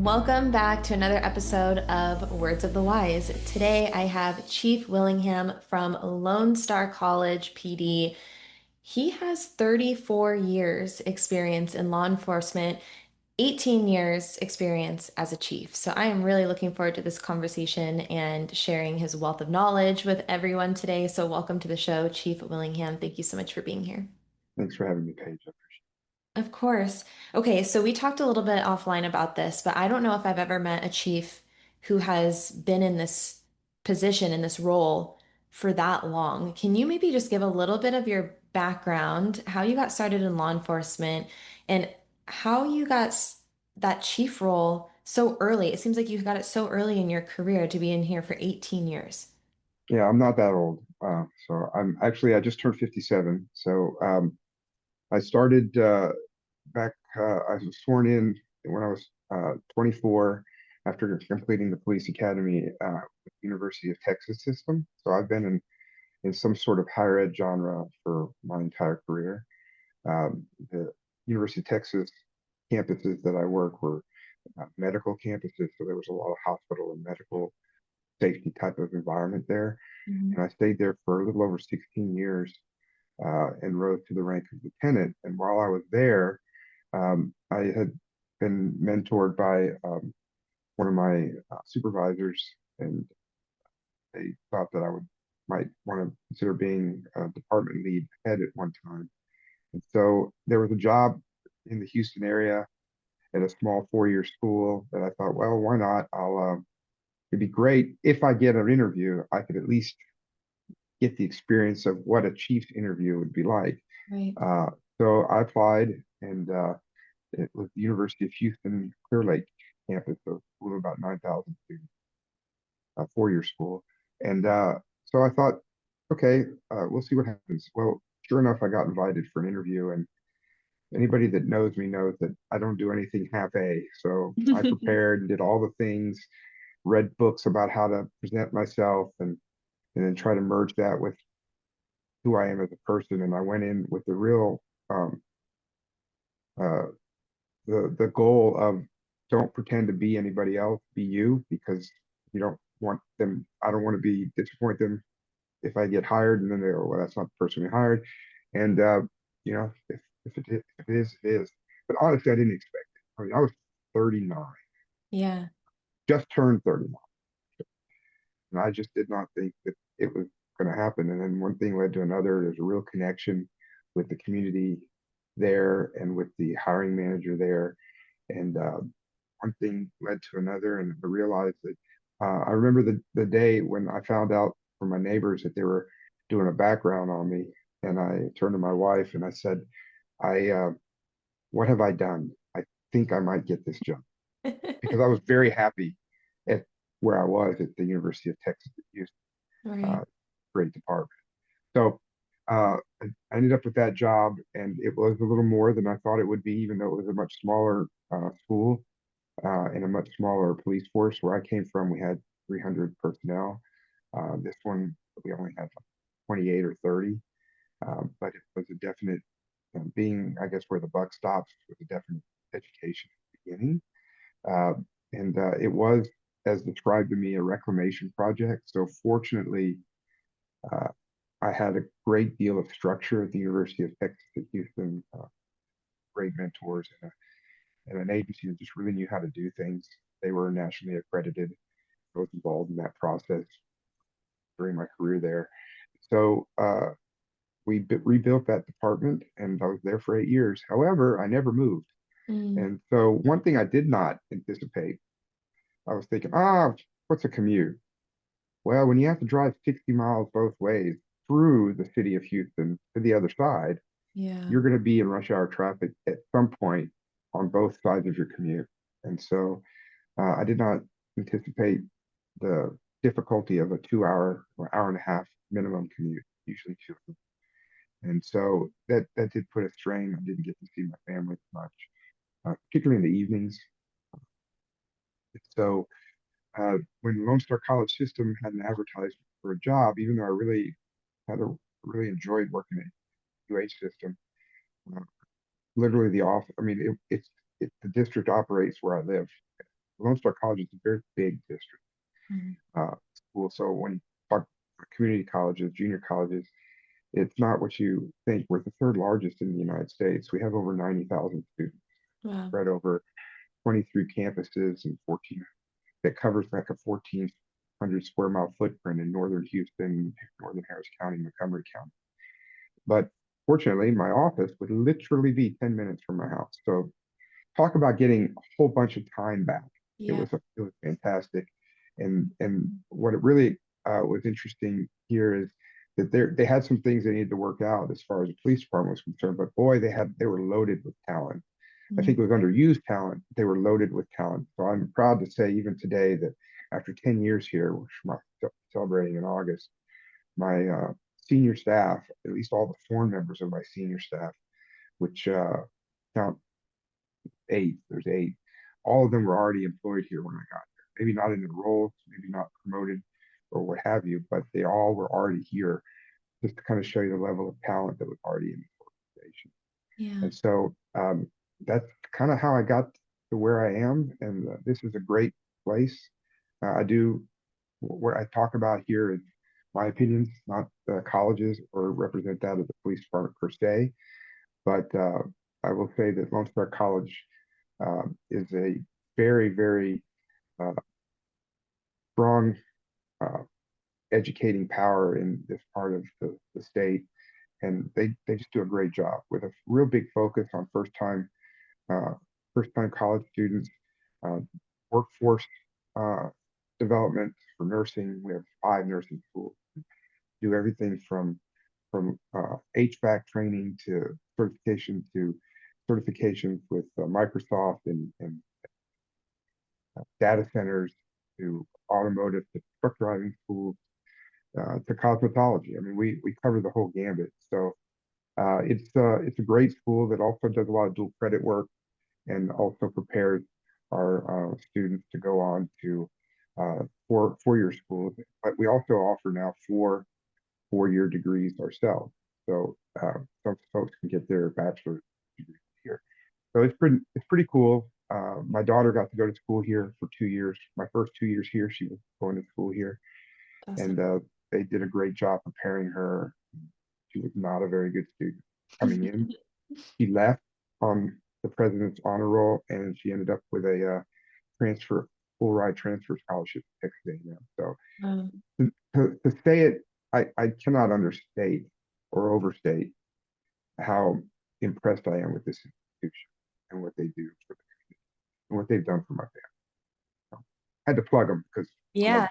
Welcome back to another episode of Words of the Wise. Today I have Chief Willingham from Lone Star College PD. He has 34 years experience in law enforcement, 18 years experience as a chief. So I am really looking forward to this conversation and sharing his wealth of knowledge with everyone today. So welcome to the show, Chief Willingham. Thank you so much for being here. Thanks for having me, Paige. I Of course. Okay, so we talked a little bit offline about this, but I don't know if I've ever met a chief who has been in this position, in this role for that long. Can you maybe just give a little bit of your background, how you got started in law enforcement, and how you got that chief role so early? It seems like you got it so early in your career to be in here for 18 years. Yeah, I'm not that old. I just turned 57. I started back, I was sworn in when I was 24 after completing the police academy with the University of Texas system. So I've been in some sort of higher ed genre for my entire career. The University of Texas campuses that I work were medical campuses, so there was a lot of hospital and medical safety type of environment there. Mhm. And I stayed there for a little over 16 years and rose to the rank of lieutenant. And while I was there, I had been mentored by one of my supervisors, and they thought that I would might want to consider being a department lead head at one time. And so there was a job in the Houston area at a small 4-year school that I thought, well, why not? It'd be great if I get an interview, I could at least get the experience of what a chief's interview would be like. Right. Uh, so I applied, and it was the University of Houston Clear Lake campus, so school of about 9,000 students, a 4-year school. And so I thought, okay, we'll see what happens. Well, sure enough, I got invited for an interview, and anybody that knows me knows that I don't do anything half A. So I prepared and did all the things, read books about how to present myself, and then try to merge that with who I am as a person. And I went in with the real uh, the goal of don't pretend to be anybody else, be you, because you don't want them. I don't want to be disappoint them if I get hired and then they go, well, that's not the person we hired. And if it is, it is. But honestly, I didn't expect it. I mean, I was 39, Yeah. just turned 39, and I just did not think that it was going to happen. And then one thing led to another. There's a real connection with the community there and with the hiring manager there. And one thing led to another. And I realized that I remember the day when I found out from my neighbors that they were doing a background on me. And I turned to my wife and I said, I, what have I done? I think I might get this job because I was very happy at where I was at the University of Texas at Houston. Right. Uh, Great department. So I ended up with that job, and it was a little more than I thought it would be, even though it was a much smaller school and a much smaller police force. Where I came from, we had 300 personnel. This one, we only had like 28 or 30, but it was a definite, being, I guess, where the buck stops, was a definite education at the beginning. Uh, and it was, as described to me, a reclamation project. So fortunately, uh, I had a great deal of structure at the University of Texas at Houston, great mentors, and an agency that just really knew how to do things. They were nationally accredited. I was involved in that process during my career there. So rebuilt that department, and I was there for 8 years. However, I never moved. Mm. And so one thing I did not anticipate, I was thinking, what's a commute? Well, when you have to drive 60 miles both ways through the city of Houston to the other side, Yeah. you're going to be in rush hour traffic at some point on both sides of your commute. And so I did not anticipate the difficulty of a 2 hour or hour and a half minimum commute, usually two. And so that did put a strain. I didn't get to see my family much, particularly in the evenings. So when Lone Star College System had an advertisement for a job, even though I really enjoyed working at UH system, uh, literally the office. I mean, the district operates where I live. Lone Star College is a very big district Mhm. school. So when you talk community colleges, junior colleges, it's not what you think. We're the third largest in the United States. We have over 90,000 students Wow. spread over 23 campuses and 14 that covers like a 1,400 square mile footprint in northern Houston, northern Harris County, Montgomery County. But fortunately, my office would literally be 10 minutes from my house. So talk about getting a whole bunch of time back. Yeah. It was fantastic, and what it really was interesting here is that they had some things they needed to work out as far as the police department was concerned. But boy, they were loaded with talent. I Mhm. think it was underused talent. They were loaded with talent. So I'm proud to say even today that after 10 years here, which we're celebrating in August, my senior staff, at least all the four members of my senior staff, which count eight, there's eight, all of them were already employed here when I got there. Maybe not in the roles, maybe not promoted or what have you, but they all were already here just to kind of show you the level of talent that was already in the organization. Yeah. And so that's kind of how I got to where I am. And this is a great place. I do what I talk about here is my opinions, not the colleges or represent that of the police department per se. But I will say that Lone Star College is a very, very uh, strong uh, educating power in this part of the state. And they just do a great job with a real big focus on uh, first time college students, uh, workforce uh, development for nursing. We have five nursing schools. Do everything from HVAC training to certifications with Microsoft and data centers to automotive to truck driving schools to cosmetology. I mean, we cover the whole gambit. So it's a great school that also does a lot of dual credit work and also prepares our students to go on to four-year schools. But we also offer now four-year degrees ourselves. So some folks can get their bachelor's degree here. So it's pretty cool. My daughter got to go to school here for 2 years. My first 2 years here, she was going to school here, Awesome. and they did a great job preparing her. She was not a very good student coming in. She left on the president's honor roll, and she ended up with a transfer, full ride transfer scholarship to Texas A&M. So Um, to say it, I cannot understate or overstate how impressed I am with this institution and what they do for and what they've done for my family. So, I had to plug them because I love yeah. it.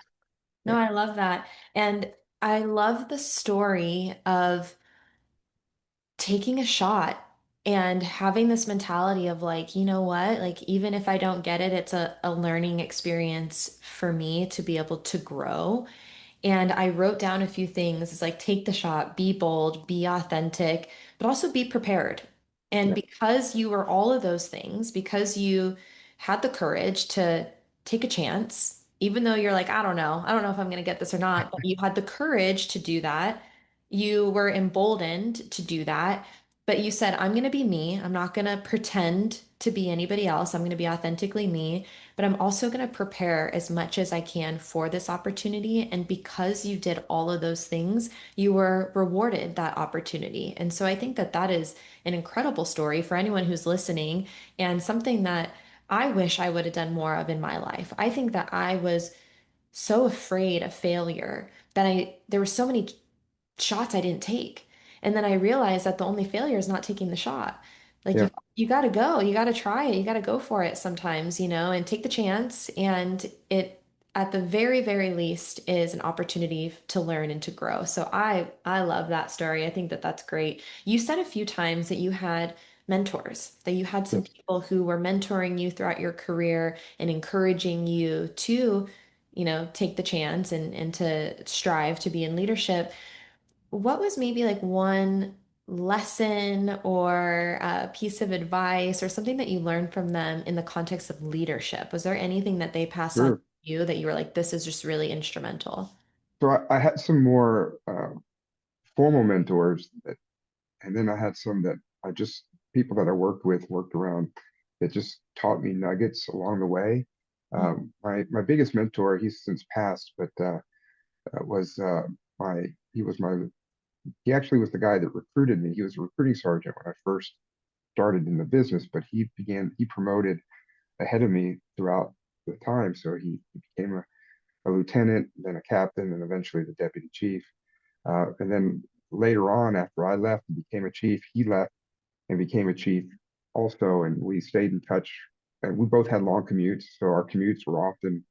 No, Yeah, I love that. And I love the story of taking a shot and having this mentality of like, you know what? Like, even if I don't get it, it's a learning experience for me to be able to grow. And I wrote down a few things. It's like take the shot, be bold, be authentic, but also be prepared. And yeah, because you were all of those things, because you had the courage to take a chance, even though you're like, I don't know if I'm going to get this or not, but you had the courage to do that. You were emboldened to do that. But you said, I'm going to be me. I'm not going to pretend to be anybody else. I'm going to be authentically me, but I'm also going to prepare as much as I can for this opportunity. And because you did all of those things, you were rewarded that opportunity. And so I think that that is an incredible story for anyone who's listening and something that I wish I would have done more of in my life. I think that I was so afraid of failure that there were so many shots I didn't take. And then I realized that the only failure is not taking the shot. Like yeah, you got to go, you got to try it, you got to go for it sometimes, and take the chance. And it, at the very, very least, is an opportunity to learn and to grow. So I love that story. I think that that's great. You said a few times that you had mentors, that you had some yes, people who were mentoring you throughout your career and encouraging you to, take the chance and to strive to be in leadership. What was maybe like one lesson or a piece of advice or something that you learned from them in the context of leadership? Was there anything that they passed on to sure. you that you were like, this is just really instrumental? So I had some more formal mentors, and then I had some that I just people that I worked with, worked around, that just taught me nuggets along the way. My biggest mentor, he's since passed, but was my he was my he actually was the guy that recruited me. He was a recruiting sergeant when I first started in the business, but he promoted ahead of me throughout the time. So he became a lieutenant, then a captain, and eventually the deputy chief. And then later on, after I left and became a chief, he left and became a chief also, and we stayed in touch. And we both had long commutes, so our commutes were often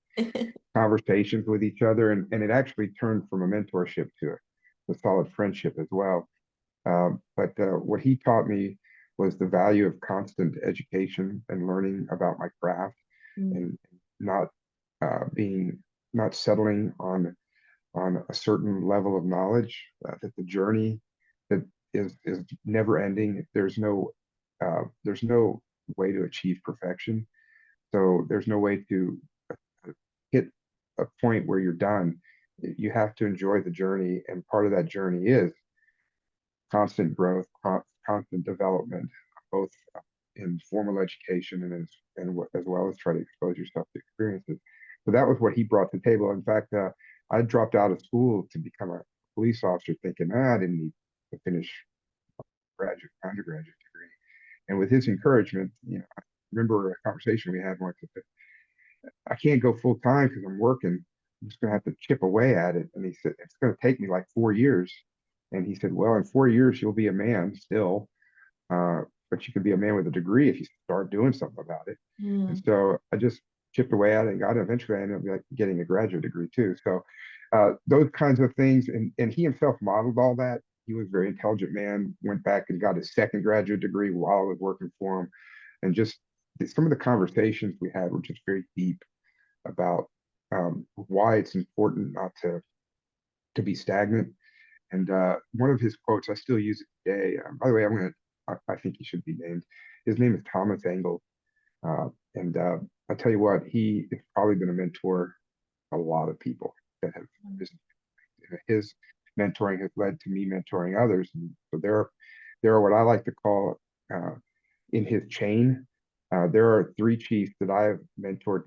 conversations with each other, and it actually turned from a mentorship to a solid friendship as well. But what he taught me was the value of constant education and learning about my craft, Mm. and not being not settling on a certain level of knowledge. That the journey that is never ending. There's no way to achieve perfection. So there's no way to hit a point where you're done. You have to enjoy the journey, and part of that journey is constant growth, constant development, both in formal education and as well as try to expose yourself to experiences. So that was what he brought to the table. In fact, I dropped out of school to become a police officer, thinking, I didn't need to finish undergraduate degree. And with his encouragement, I remember a conversation we had once. I can't go full time because I'm working. I'm just going to have to chip away at it. And he said, it's going to take me like 4 years. And he said, well, in 4 years, you'll be a man still. Uh, but you can be a man with a degree if you start doing something about it. And Mm. so I just chipped away at it and got it. Eventually, I ended up like getting a graduate degree too. So those kinds of things. And he himself modeled all that. He was a very intelligent man, went back and got his second graduate degree while I was working for him. And just some of the conversations we had were just very deep about why it's important not to be stagnant. And one of his quotes, I still use it today. By the way, I think he should be named. His name is Thomas Engel. And I tell you what, he has probably been a mentor a lot of people that have risen. His mentoring has led to me mentoring others. And so there are what I like to call uh, in his chain. There are three chiefs that I have mentored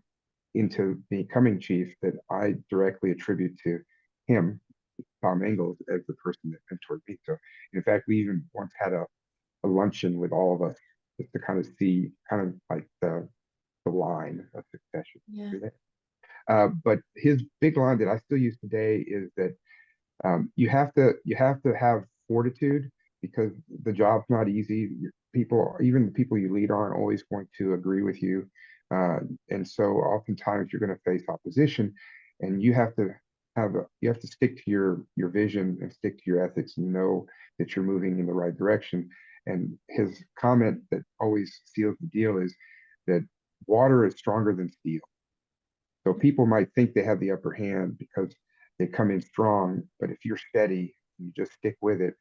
into becoming chief that I directly attribute to him, Tom Ingalls, as the person that mentored me. So, in fact, we even once had a luncheon with all of us just to kind of see kind of like the line of succession. Yeah. But his big line that I still use today is that you have to have fortitude because the job's not easy. People, even the people you lead, aren't always going to agree with you, and so oftentimes you're going to face opposition, and you have to stick to your vision and stick to your ethics and know that you're moving in the right direction. And his comment that always seals the deal is that water is stronger than steel. So people might think they have the upper hand because they come in strong, but if you're steady, you just stick with it,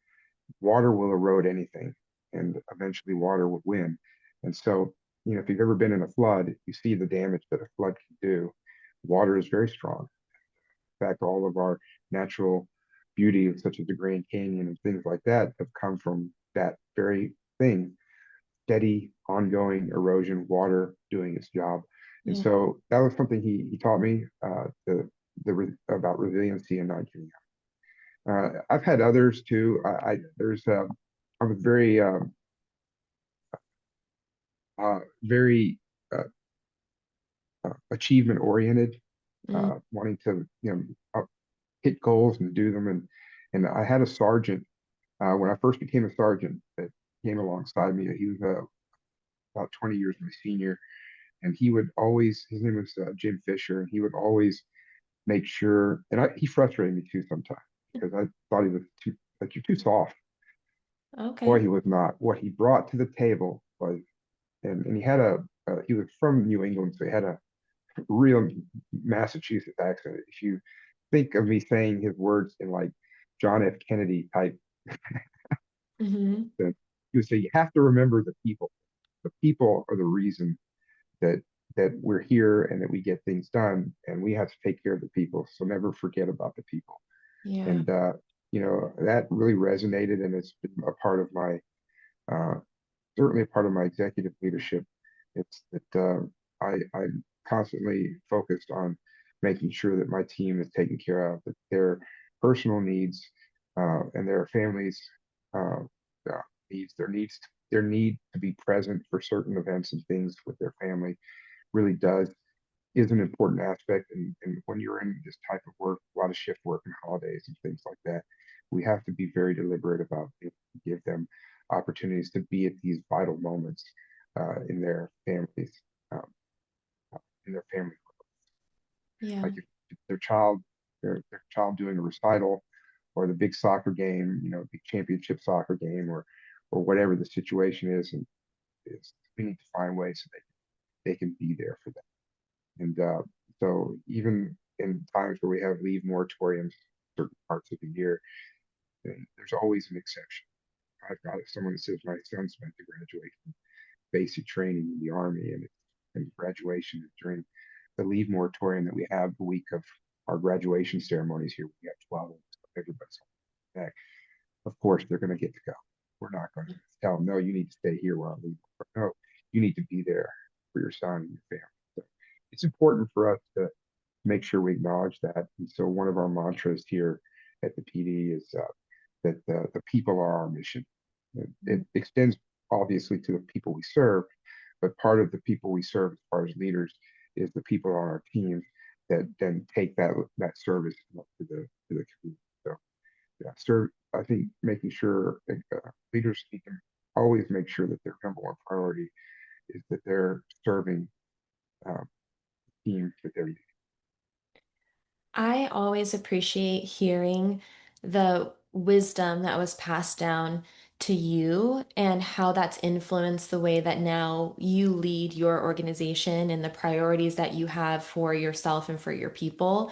water will erode anything, and eventually water will win. And so, if you've ever been in a flood, you see the damage that a flood can do. Water is very strong. In fact, all of our natural beauty, such as the Grand Canyon and things like that, have come from that very thing, steady, ongoing erosion, water doing its job. And Yeah. so that was something he taught me about resiliency and not giving up. I've had others too. I was very uh, achievement oriented, Mm. wanting to hit goals and do them. And I had a sergeant when I first became a sergeant that came alongside me. He was about 20 years my senior, and he would always his name was Jim Fisher, and he would always make sure, and he frustrated me too sometimes because I thought he was too like you're too soft. Boy, Okay. he was not. What he brought to the table was, and he was from New England, so he had a real Massachusetts accent. If you think of me saying his words in like John F. Kennedy type Hmm. sense, he would say, "You have to remember the people. The people are the reason that we're here and that we get things done, and we have to take care of the people. So never forget about the people." Yeah. And that really resonated, and it's been a part of my uh, certainly a part of my executive leadership. It's that I constantly focused on making sure that my team is taken care of, that their personal needs and their families uh, uh, needs, their need to be present for certain events and things with their family really does is an important aspect. And when you're in this type of work, a lot of shift work and holidays and things like that, we have to be very deliberate about it, give them opportunities to be at these vital moments in their families, um, in their family. Yeah. Like if their child doing a recital or the big soccer game, big championship soccer game, or whatever the situation is, and we need to find ways so they can be there for them. And so even in times where we have leave moratoriums, certain parts of the year, then there's always an exception. I've got someone that says my son's meant to graduate from basic training in the Army, and graduation is during the leave moratorium that we have the week of our graduation ceremonies here. We have 12 of us, everybody's back. Of course, they're going to get to go. We're not going to tell them, no, you need to stay here while we, no, you need to be there for your son and your family. So it's important for us to make sure we acknowledge that. And so one of our mantras here at the PD is that the people are our mission. It extends obviously to the people we serve, but part of the people we serve as far as leaders is the people on our teams that then take that service to the community. So yeah, serve. I think making sure leaders need to always make sure that their number one priority is that they're serving uh, teams that they're leading. I always appreciate hearing the wisdom that was passed down to you and how that's influenced the way that now you lead your organization and the priorities that you have for yourself and for your people.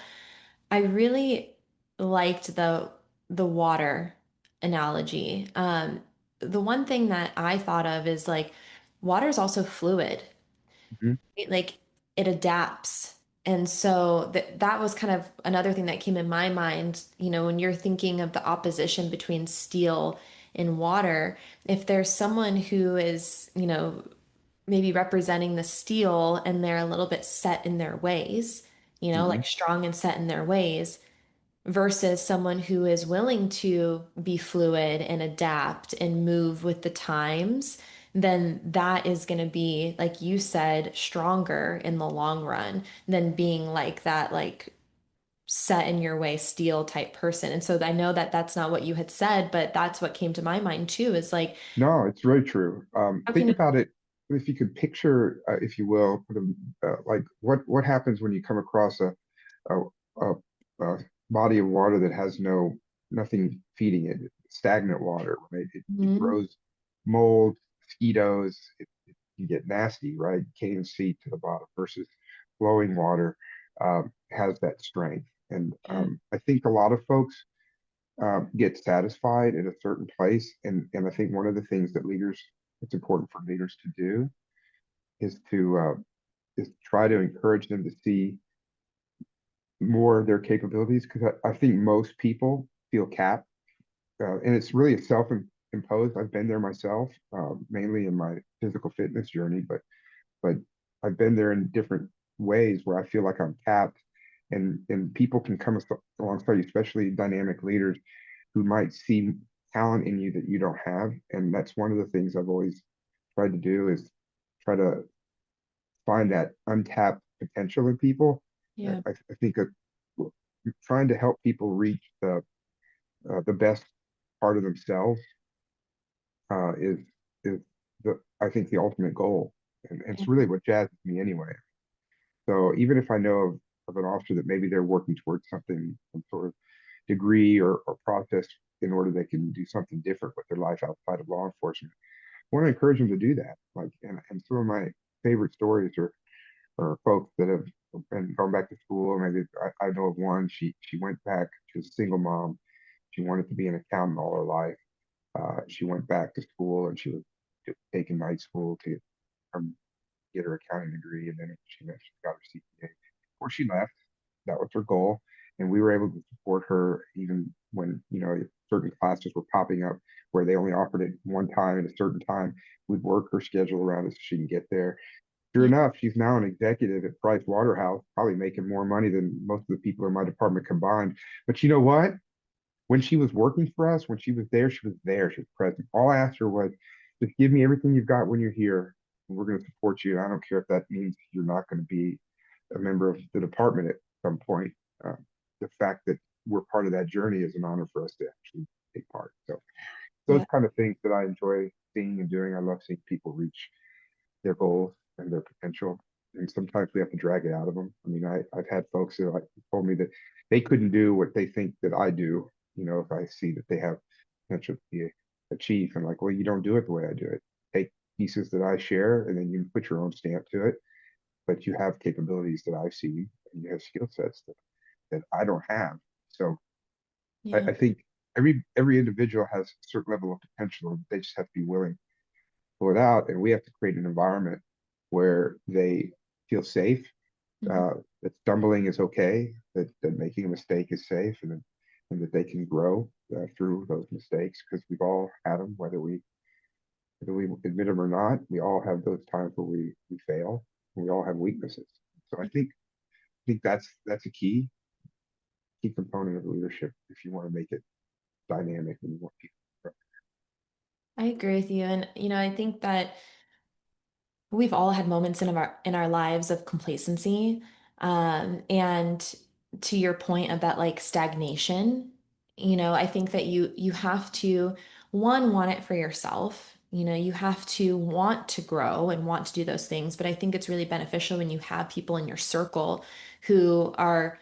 I really liked the water analogy. The one thing that I thought of is like water is also fluid. Mhm. Like it adapts. And so that was kind of another thing that came in my mind, when you're thinking of the opposition between steel and water, if there's someone who is, maybe representing the steel and they're a little bit set in their ways, Mhm. like strong and set in their ways, versus someone who is willing to be fluid and adapt and move with the times, then that is going to be, like you said, stronger in the long run than being like that, like set in your way steel type person. And so I know that that's not what you had said, but that's what came to my mind too, is like, No, it's very true. how Think can about it, if you could picture, if you will, like what happens when you come across a, a, a body of water that has nothing feeding it, stagnant water, right? It Mhm. grows mold, mosquitoes, you get nasty, right? You can't even see to the bottom versus flowing water has that strength. And Yeah. I think a lot of folks get satisfied at a certain place. And I think one of the things that it's important for leaders to do is to try to encourage them to see more of their capabilities because I think most people feel capped, and it's really a self-imposed. I've been there myself, mainly in my physical fitness journey, but I've been there in different ways where I feel like I'm capped, and people can come alongside you, especially dynamic leaders who might see talent in you that you don't have. And that's one of the things I've always tried to do is try to find that untapped potential in people. Yeah. I think trying to help people reach the best part of themselves is I think the ultimate goal, and Yeah. it's really what jazzes me anyway. So even if I know of an officer that maybe they're working towards something, some sort of degree or process in order they can do something different with their life outside of law enforcement, I want to encourage them to do that. Like, and some of my favorite stories are folks that have been going back to school. Maybe I know of one. She went back. She was a single mom. She wanted to be an accountant all her life. She went back to school and she was taking night school to um, get her accounting degree, and then she eventually got her CPA. Before she left, that was her goal, and we were able to support her even when certain classes were popping up where they only offered it one time at a certain time. We'd work her schedule around it so she can get there. Sure Yeah. enough, she's now an executive at Price Waterhouse, probably making more money than most of the people in my department combined. But you know what? When she was working for us, when she was there, she was there. She was present. All I asked her was, just give me everything you've got when you're here, and we're going to support you. I don't care if that means you're not going to be a member of the department at some point. Uh, the fact that we're part of that journey is an honor for us to actually take part. So those Yeah. kind of things that I enjoy seeing and doing. I love seeing people reach their goals and their potential. And sometimes we have to drag it out of them. I mean, I've had folks that like told me that they couldn't do what they think that I do. You know, if I see that they have potential to be a chief, and like, well, you don't do it the way I do it. Take pieces that I share, and then you put your own stamp to it. But you have capabilities that I see, and you have skill sets that I don't have. So Yeah. I think every individual has a certain level of potential. They just have to be willing pull it out, and we have to create an environment where they feel safe. Mhm. That stumbling is okay. That making a mistake is safe, and that they can grow through those mistakes because we've all had them, whether we admit them or not. We all have those times where we fail. And we all have weaknesses. So I think that's a key component of leadership if you want to make it dynamic and you want people to grow. I agree with you. And, I think that we've all had moments in our lives of complacency. And to your point of that like stagnation, I think that you have to one want it for yourself. You have to want to grow and want to do those things. But I think it's really beneficial when you have people in your circle who are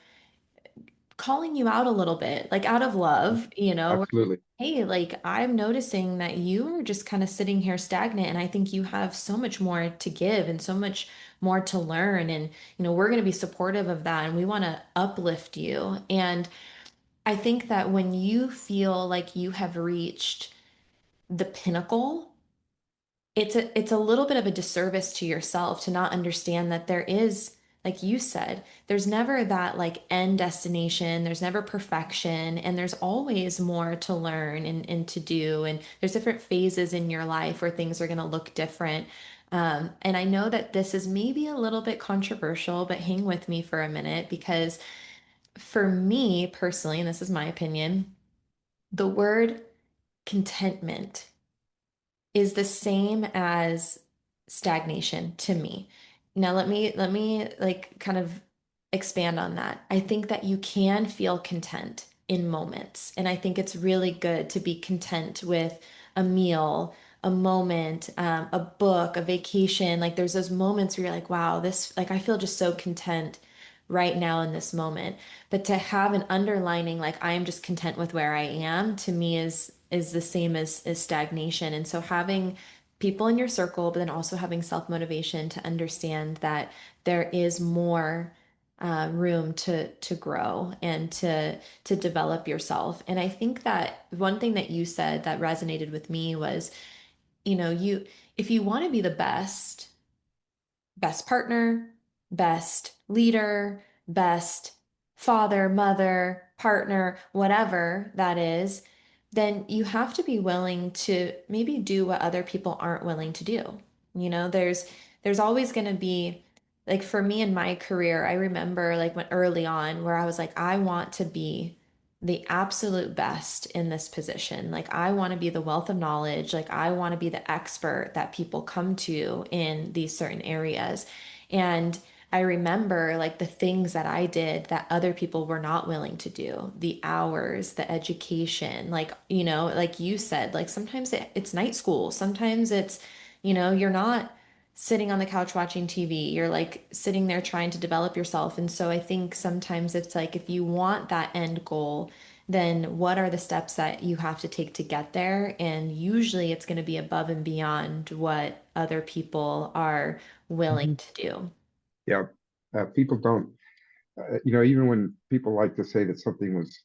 calling you out a little bit, like out of love, where, Absolutely. hey, like I'm noticing that you are just kind of sitting here stagnant, and I think you have so much more to give and so much more to learn. And, we're going to be supportive of that and we want to uplift you. And I think that when you feel like you have reached the pinnacle, it's a little bit of a disservice to yourself to not understand that there is, like you said, there's never that like end destination, there's never perfection, and there's always more to learn and to do. And there's different phases in your life where things are going to look different. And I know that this is maybe a little bit controversial, but hang with me for a minute because for me personally, and this is my opinion, the word contentment is the same as stagnation to me. Now let me like kind of expand on that. I think that you can feel content in moments, and I think it's really good to be content with a meal, a moment, a book, a vacation. Like there's those moments where you're like, wow, this like I feel just so content right now in this moment. But to have an underlining like I am just content with where I am, to me is the same as stagnation. And so having people in your circle, but then also having self-motivation to understand that there is more room to grow and to develop yourself. And I think that one thing that you said that resonated with me was, you if you want to be the best partner, best leader, best father, mother, partner, whatever that is, then you have to be willing to maybe do what other people aren't willing to do. There's always going to be like for me in my career, I remember like when early on where I was like I want to be the absolute best in this position. Like, I want to be the wealth of knowledge. Like, I want to be the expert that people come to in these certain areas. And I remember like the things that I did that other people were not willing to do, the hours, the education, like, like you said, like sometimes it's night school, sometimes it's, you're not sitting on the couch watching TV. You're like sitting there trying to develop yourself. And so I think sometimes it's like if you want that end goal, then what are the steps that you have to take to get there? And usually it's going to be above and beyond what other people are willing Mhm. to do. Yeah. People don't, even when people like to say that something was,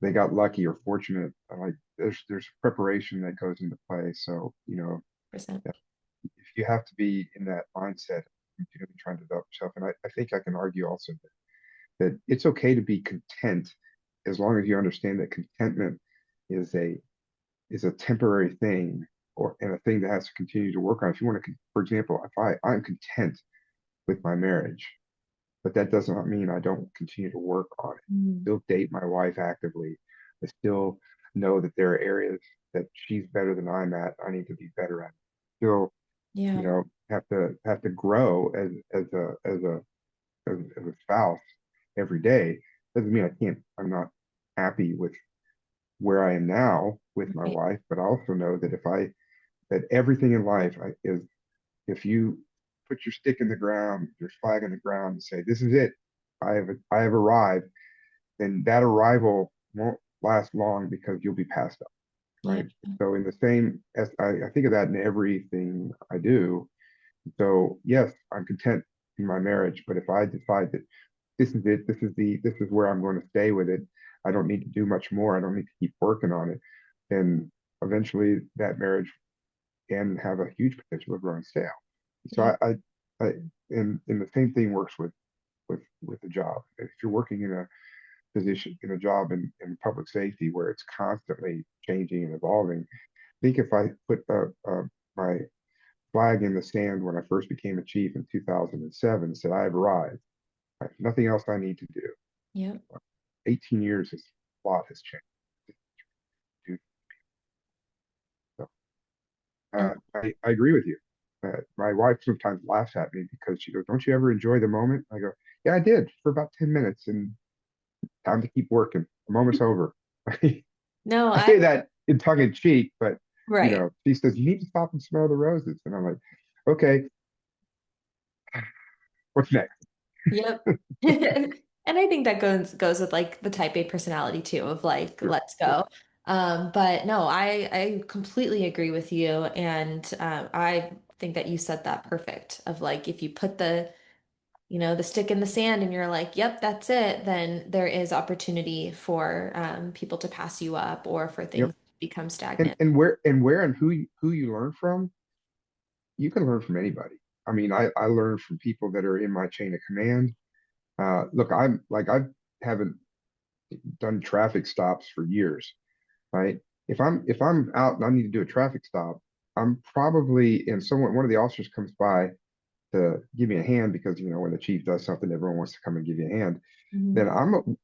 they got lucky or fortunate, like there's preparation that goes into play. So, Percent. if you have to be in that mindset, continually trying to develop yourself. And I think I can argue also that it's okay to be content as long as you understand that contentment is a temporary thing or and a thing that has to continue to work on. If you want to, for example, if I'm content with my marriage, but that does not mean I don't continue to work on it. Mm. Still date my wife actively. I still know that there are areas that she's better than I'm at. I need to be better at. Still, Yeah. have to grow as a spouse every day. Doesn't mean I'm not happy with where I am now with my Right. wife, but I also know that that everything in life is, if you put your stick in the ground, your flag in the ground, and say, "This is it. I have arrived," then that arrival won't last long because you'll be passed up, Yeah. right? So in the same as I think of that in everything I do. So yes, I'm content in my marriage, but if I decide that this is it, this is where I'm going to stay with it, I don't need to do much more. I don't need to keep working on it. Then eventually that marriage can have a huge potential of growing stale. So Yeah. I and the same thing works with the job. If you're working in a position in a job in public safety where it's constantly changing and evolving, I think if I put my flag in the sand when I first became a chief in 2007, said I have arrived. I have nothing else I need to do. Yeah. 18 years is a lot has changed. So, And I agree with you. My wife sometimes laughs at me because she goes, "Don't you ever enjoy the moment?" I go, "Yeah, I did for about 10 minutes, and time to keep working. The moment's over." no, I I say that in tongue in cheek, but right. she says, "You need to stop and smell the roses," and I'm like, "Okay, what's next?" Yep. And I think that goes with like the type A personality too of like Sure, let's sure. go. But no, I completely agree with you, and I think that you said that perfect of like if you put the stick in the sand and you're like, yep, that's it, then there is opportunity for people to pass you up or for things Yep. to become stagnant. Where and who you learn from, you can learn from anybody. I mean, I learn from people that are in my chain of command. Look, I haven't done traffic stops for years, right? If I'm out and I need to do a traffic stop, I'm probably and someone one of the officers comes by to give me a hand because when the chief does something, everyone wants to come and give you a hand. Mhm. Then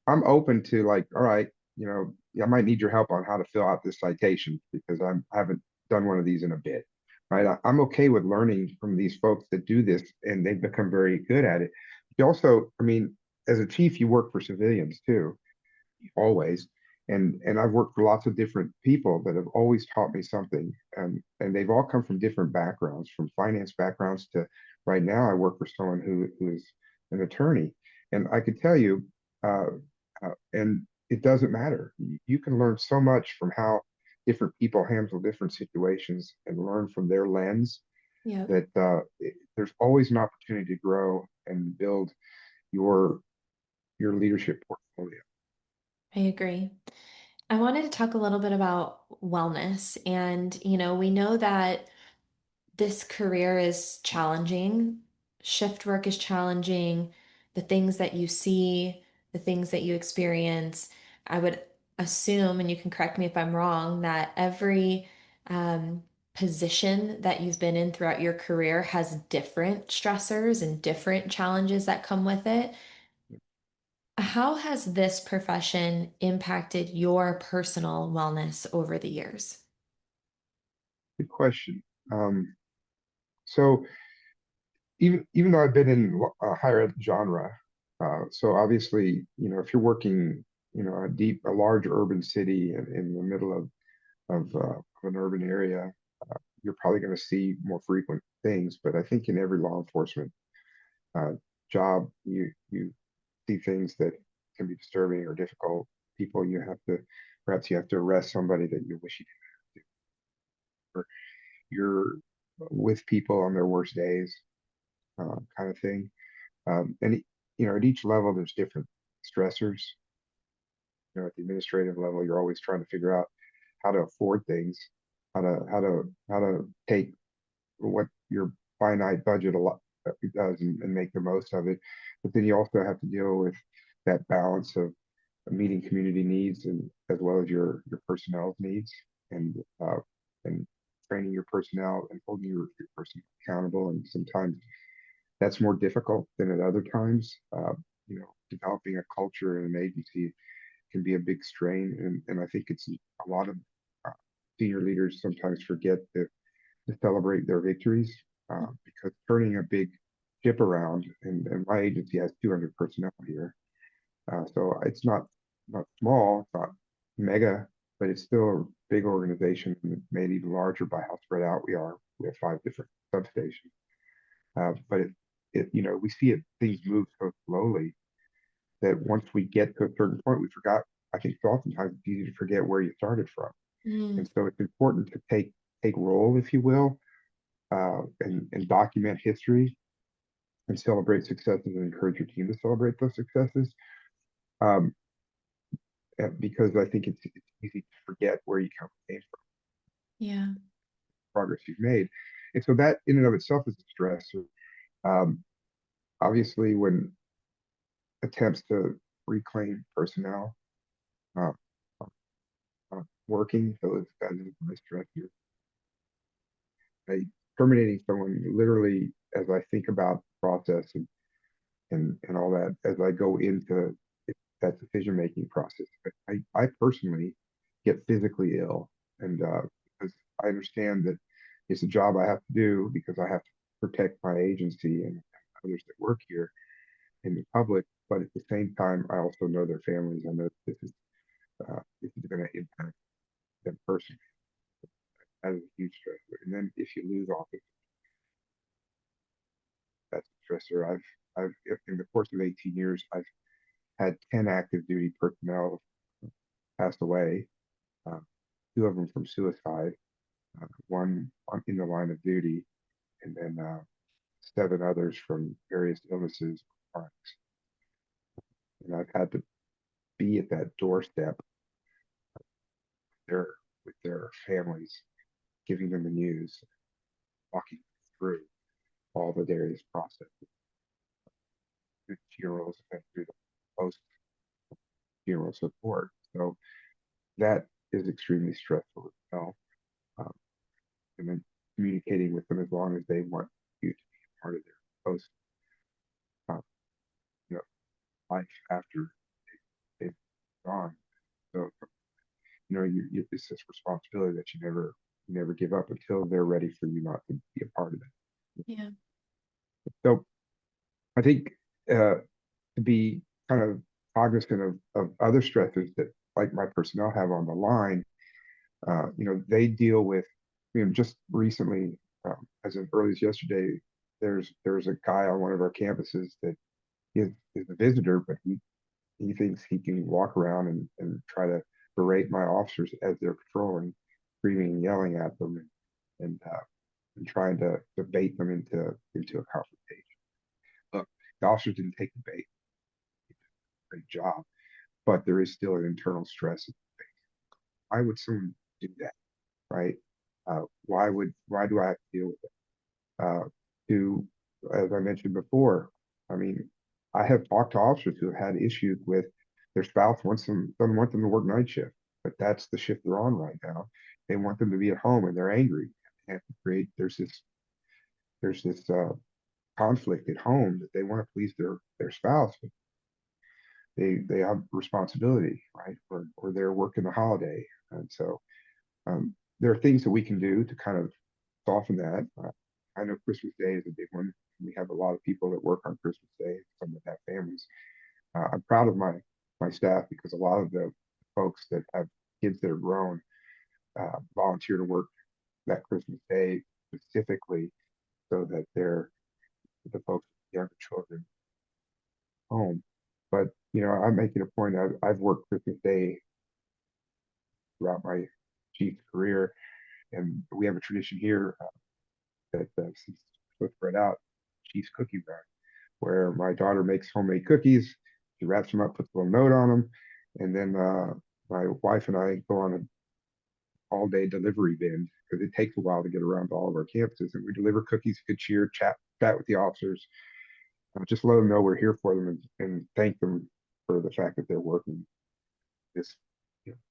I'm open to like, all right, I might need your help on how to fill out this citation because I haven't done one of these in a bit, right? I'm okay with learning from these folks that do this and they've become very good at it. You also, I mean, as a chief, you work for civilians too, always. And I've worked for lots of different people that have always taught me something. And they've all come from different backgrounds, from finance backgrounds to right now I work for someone who is an attorney. And I could tell you, and it doesn't matter. You can learn so much from how different people handle different situations and learn from their lens Yep, that there's always an opportunity to grow and build your your leadership portfolio. I agree. I wanted to talk a little bit about wellness. And, we know that this career is challenging. Shift work is challenging. The things that you see, the things that you experience, I would assume, and you can correct me if I'm wrong, that every um, position that you've been in throughout your career has different stressors and different challenges that come with it. How has this profession impacted your personal wellness over the years? Good question. So even though I've been in a higher ed genre, so obviously, if you're working, a large urban city in the middle of an urban area, you're probably going to see more frequent things. But I think in every law enforcement uh, job, you see things that can be disturbing or difficult. People perhaps you have to arrest somebody that you wish you didn't have to. Or you're with people on their worst days, kind of thing. And at each level, there's different stressors. At the administrative level, you're always trying to figure out how to afford things, how to take what your finite budget does and make the most of it. But then you also have to deal with that balance of meeting community needs and as well as your personnel's needs and training your personnel and holding your personnel accountable. And sometimes That's more difficult than at other times. Developing a culture in an agency can be a big strain, and I think it's a lot of uh, senior leaders sometimes forget to celebrate their victories because turning a big ship around, and my agency has 200 personnel here, so it's not small, it's not mega, but it's still a big organization, made even larger by how spread out we are. We have 5 different substations, but we see it things move so slowly that once we get to a certain point, we forgot. I think so oftentimes it's easy to forget where you started from, Mm, and so it's important to take role, if you will, and document history and celebrate successes and encourage your team to celebrate those successes. Um, because I think it's easy to forget where you came from, yeah. progress you've made. And so that in and of itself is a stressor. Um, Obviously, when attempts to reclaim personnel uh, working, those that is my stressor. I, terminating someone literally as I think about the process and all that as I go into that decision making process. I personally get physically ill, and because I understand that it's a job I have to do because I have to protect my agency and others that work here in the public. But at the same time, I also know their families. I know this is going to impact them personally. That is a huge stressor. And then if you lose office, that's a stressor. I've in the course of 18 years, I've had 10 active duty personnel pass away, uh, 2 of them from suicide, one in the line of duty, and then 7 others from various illnesses. And I've had to be at that doorstep there with their families, giving them the news, walking through all the various processes, through the funerals, and through the post funeral support. So that is extremely stressful as well. Um, and then communicating with them as long as they want you to be a part of their post uh, you know, life after they've gone. So it's this responsibility that you never give up until they're ready for you not to be a part of it. Yeah. So I think to be kind of cognizant of other stressors that like my personnel have on the line, they deal with, just recently, as early as yesterday, there's a guy on one of our campuses that is a visitor, but he thinks he can walk around and try to berate my officers as they're patrolling, screaming and yelling at them, and trying to bait them into a confrontation. Look, the officers didn't take the bait. Great job, but there is still an internal stress. Why would someone do that, right? Why do I have to deal with it? To As I mentioned before, I mean, I have talked to officers who have had issues with their spouse doesn't want them to work night shift, but that's the shift they're on right now. They want them to be at home and they're angry. And create there's this conflict at home that they want to please their spouse, but they have responsibility, right? Or they're working the holiday, and so there are things that we can do to kind of soften that. I know Christmas Day is a big one. We have a lot of people that work on Christmas Day, some that have families. I'm proud of my staff because a lot of the folks that have kids that are grown volunteer to work that Christmas Day specifically so that they're the folks with younger children home. But I'm making a point. I've worked Christmas Day throughout my chief career, and we have a tradition here that since so spread out, Chief's cookie run, where my daughter makes homemade cookies. She wraps them up, puts a little note on them, and then my wife and I go on an all-day delivery bin because it takes a while to get around to all of our campuses, and we deliver cookies, good cheer, chat with the officers, just let them know we're here for them and thank them for the fact that they're working this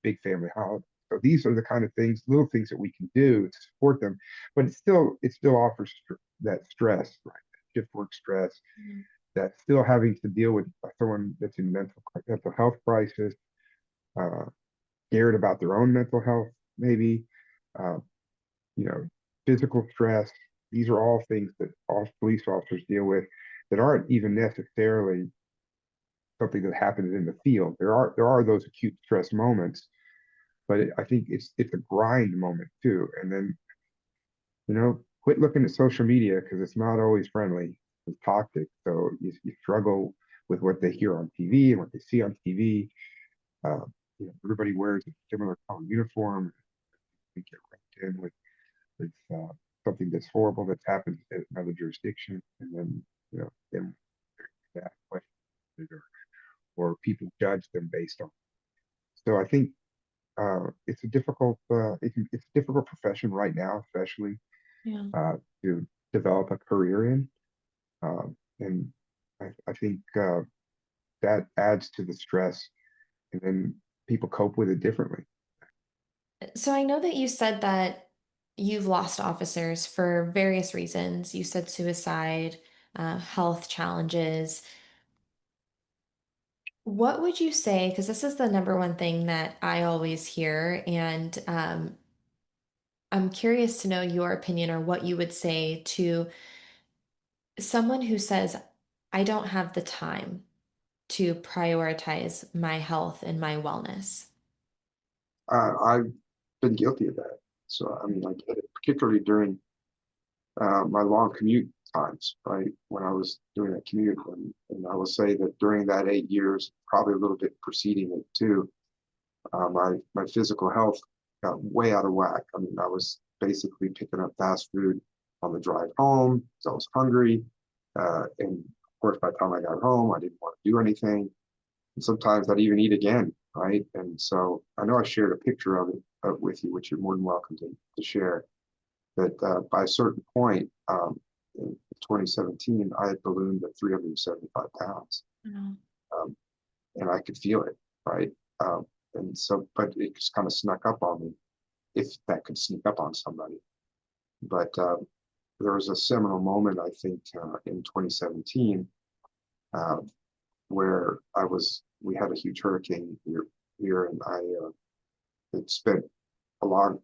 big family holiday. So these are the kind of things, little things that we can do to support them, but it still offers that stress, right? shift work stress, Mhm. that's still having to deal with someone that's in mental health crisis, uh, scared about their own mental health, maybe, uh, you know, physical stress. These are all things that all police officers deal with that aren't even necessarily something that happens in the field. There are those acute stress moments, but I think it's a grind moment too. And then quit looking at social media because it's not always friendly. It's toxic. So you struggle with what they hear on TV and what they see on TV. Uh, everybody wears a similar color uniform. We get roped in with something that's horrible that's happened in another jurisdiction, and then that question or people judge them based on. So I think it's a difficult profession right now, especially Yeah. uh, to develop a career in, and I think that adds to the stress, and then people cope with it differently. So I know that you said that you've lost officers for various reasons. You said suicide, health challenges. What would you say? Because this is the number one thing that I always hear, and I'm curious to know your opinion or what you would say to someone who says, I don't have the time to prioritize my health and my wellness. I've been guilty of that. So I mean, I get it, particularly during my long commute times, right? When I was doing that commute, and I will say that during that 8 years, probably a little bit preceding it too, my physical health got way out of whack. I mean, I was basically picking up fast food on the drive home, so I was hungry, and of course, by the time I got home, I didn't want to do anything. And sometimes I'd even eat again, right? And so I know I shared a picture of it with you, which you're more than welcome to share. That by a certain point in 2017, I had ballooned to 375 pounds, Oh, um, and I could feel it, right? Um, and so, but it just kind of snuck up on me, if that could sneak up on somebody. But there was a seminal moment, I think, in 2017, uh, where we had a huge hurricane here, and I had spent a long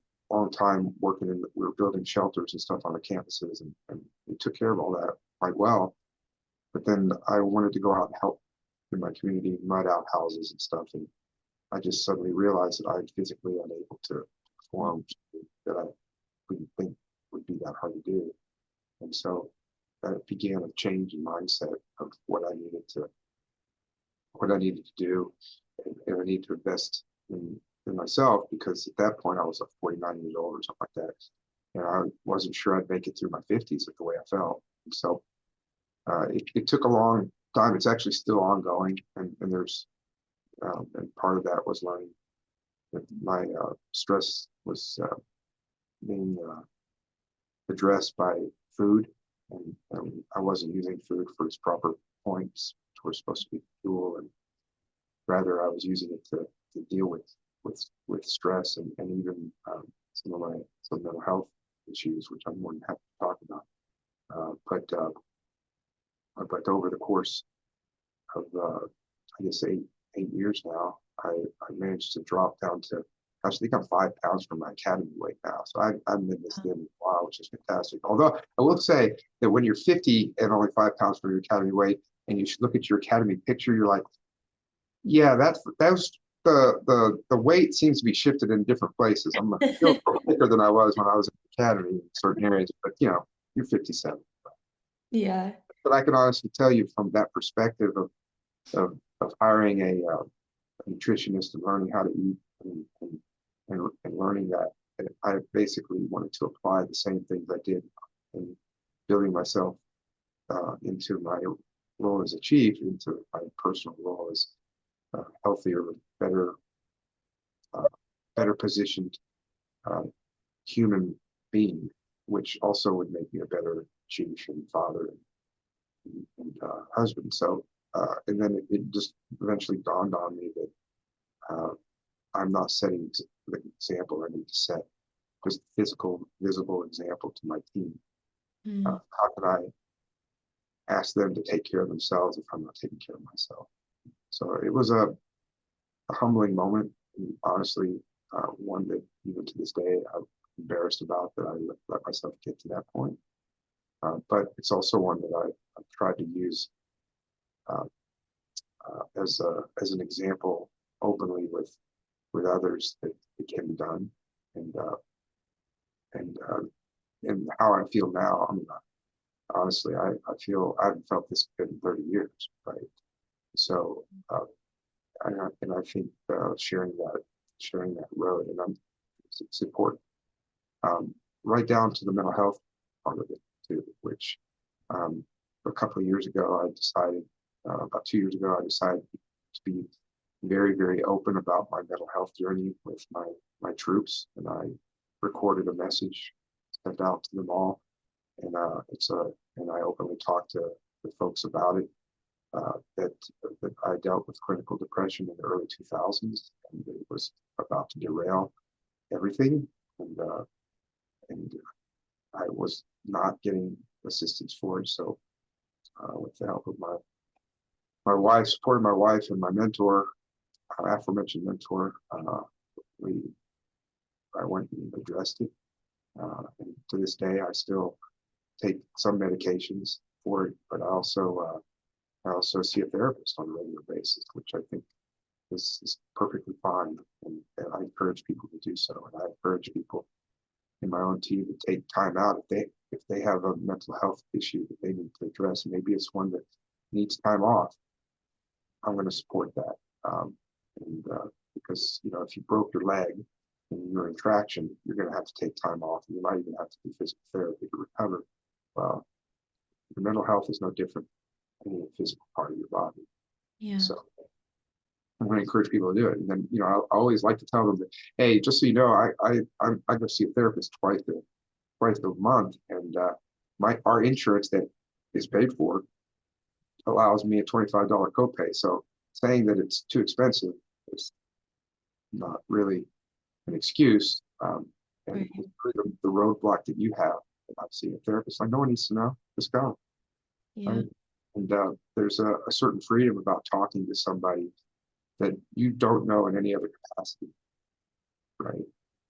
time working we were building shelters and stuff on the campuses, and we took care of all that quite well. But then I wanted to go out and help in my community, mud out houses and stuff, and I just suddenly realized that I was physically unable to perform that I wouldn't think would be that hard to do. And so that began a change in mindset of what I needed to do, and I need to invest in myself, because at that point I was like 49 years old or something like that. And I wasn't sure I'd make it through my 50s with the way I felt. And so it took a long time. It's actually still ongoing. And and part of that was learning that my stress was being addressed by food. And I wasn't using food for its proper points, which were supposed to be fuel, and rather I was using it to deal with stress, and even some mental health issues, which I'm more than happy to talk about. But over the course of I guess 8 years now, I managed to drop down to, I think I'm 5 pounds from my academy weight now. So I've been this thin a while, which is fantastic. Although I will say that when you're 50 and only 5 pounds from your academy weight, and you look at your academy picture, you're like, yeah, that's the weight seems to be shifted in different places. I'm still thicker than I was when I was in the academy in certain areas, but you're 57. yeah. But I can honestly tell you from that perspective of hiring a nutritionist and learning how to eat, and learning that, and I basically wanted to apply the same things I did in building myself into my role as a chief, into my personal role as healthier, better, uh, better positioned uh, human being, which also would make me a better chief and father and husband. So, and then it just eventually dawned on me that I'm not setting the example I need to set, just physical, visible example to my team. Mm. How can I ask them to take care of themselves if I'm not taking care of myself. So it was a humbling moment, and honestly, one that even to this day I'm embarrassed about that I let myself get to that point. But it's also one that I've tried to use uh, as an example openly with others that it can be done, and and uh, and how I feel now. I mean, honestly, I feel I haven't felt this good in 30 years, right? So, and I think sharing that road, and it's important, right down to the mental health part of it too, which um, a couple of years ago I decided, about 2 years ago, I decided to be very, very open about my mental health journey with my troops, and I recorded a message, sent out to them all, and and I openly talked to the folks about it. That I dealt with clinical depression in the early 2000s, and it was about to derail everything, and and I was not getting assistance for it. So, with the help of my wife, supporting my wife and my mentor, aforementioned mentor, we I went and addressed it. And to this day, I still take some medications for it, but I also see a therapist on a regular basis, which I think is perfectly fine. And I encourage people to do so. And I encourage people in my own team to take time out if they have a mental health issue that they need to address. Maybe it's one that needs time off. I'm going to support that. And because if you broke your leg and you're in traction, you're going to have to take time off, and you might even have to do physical therapy to recover. Well, your mental health is no different than any physical part of your body. Yeah. So I'm going to encourage people to do it. And then, I always like to tell them that, hey, just so you know, I go see a therapist twice a month, and our insurance that is paid for allows me a $25 copay. So saying that it's too expensive is not really an excuse. And Right. the roadblock that you have about seeing a therapist, like no one needs to know. Just go. Yeah. Right? And there's a certain freedom about talking to somebody that you don't know in any other capacity, right?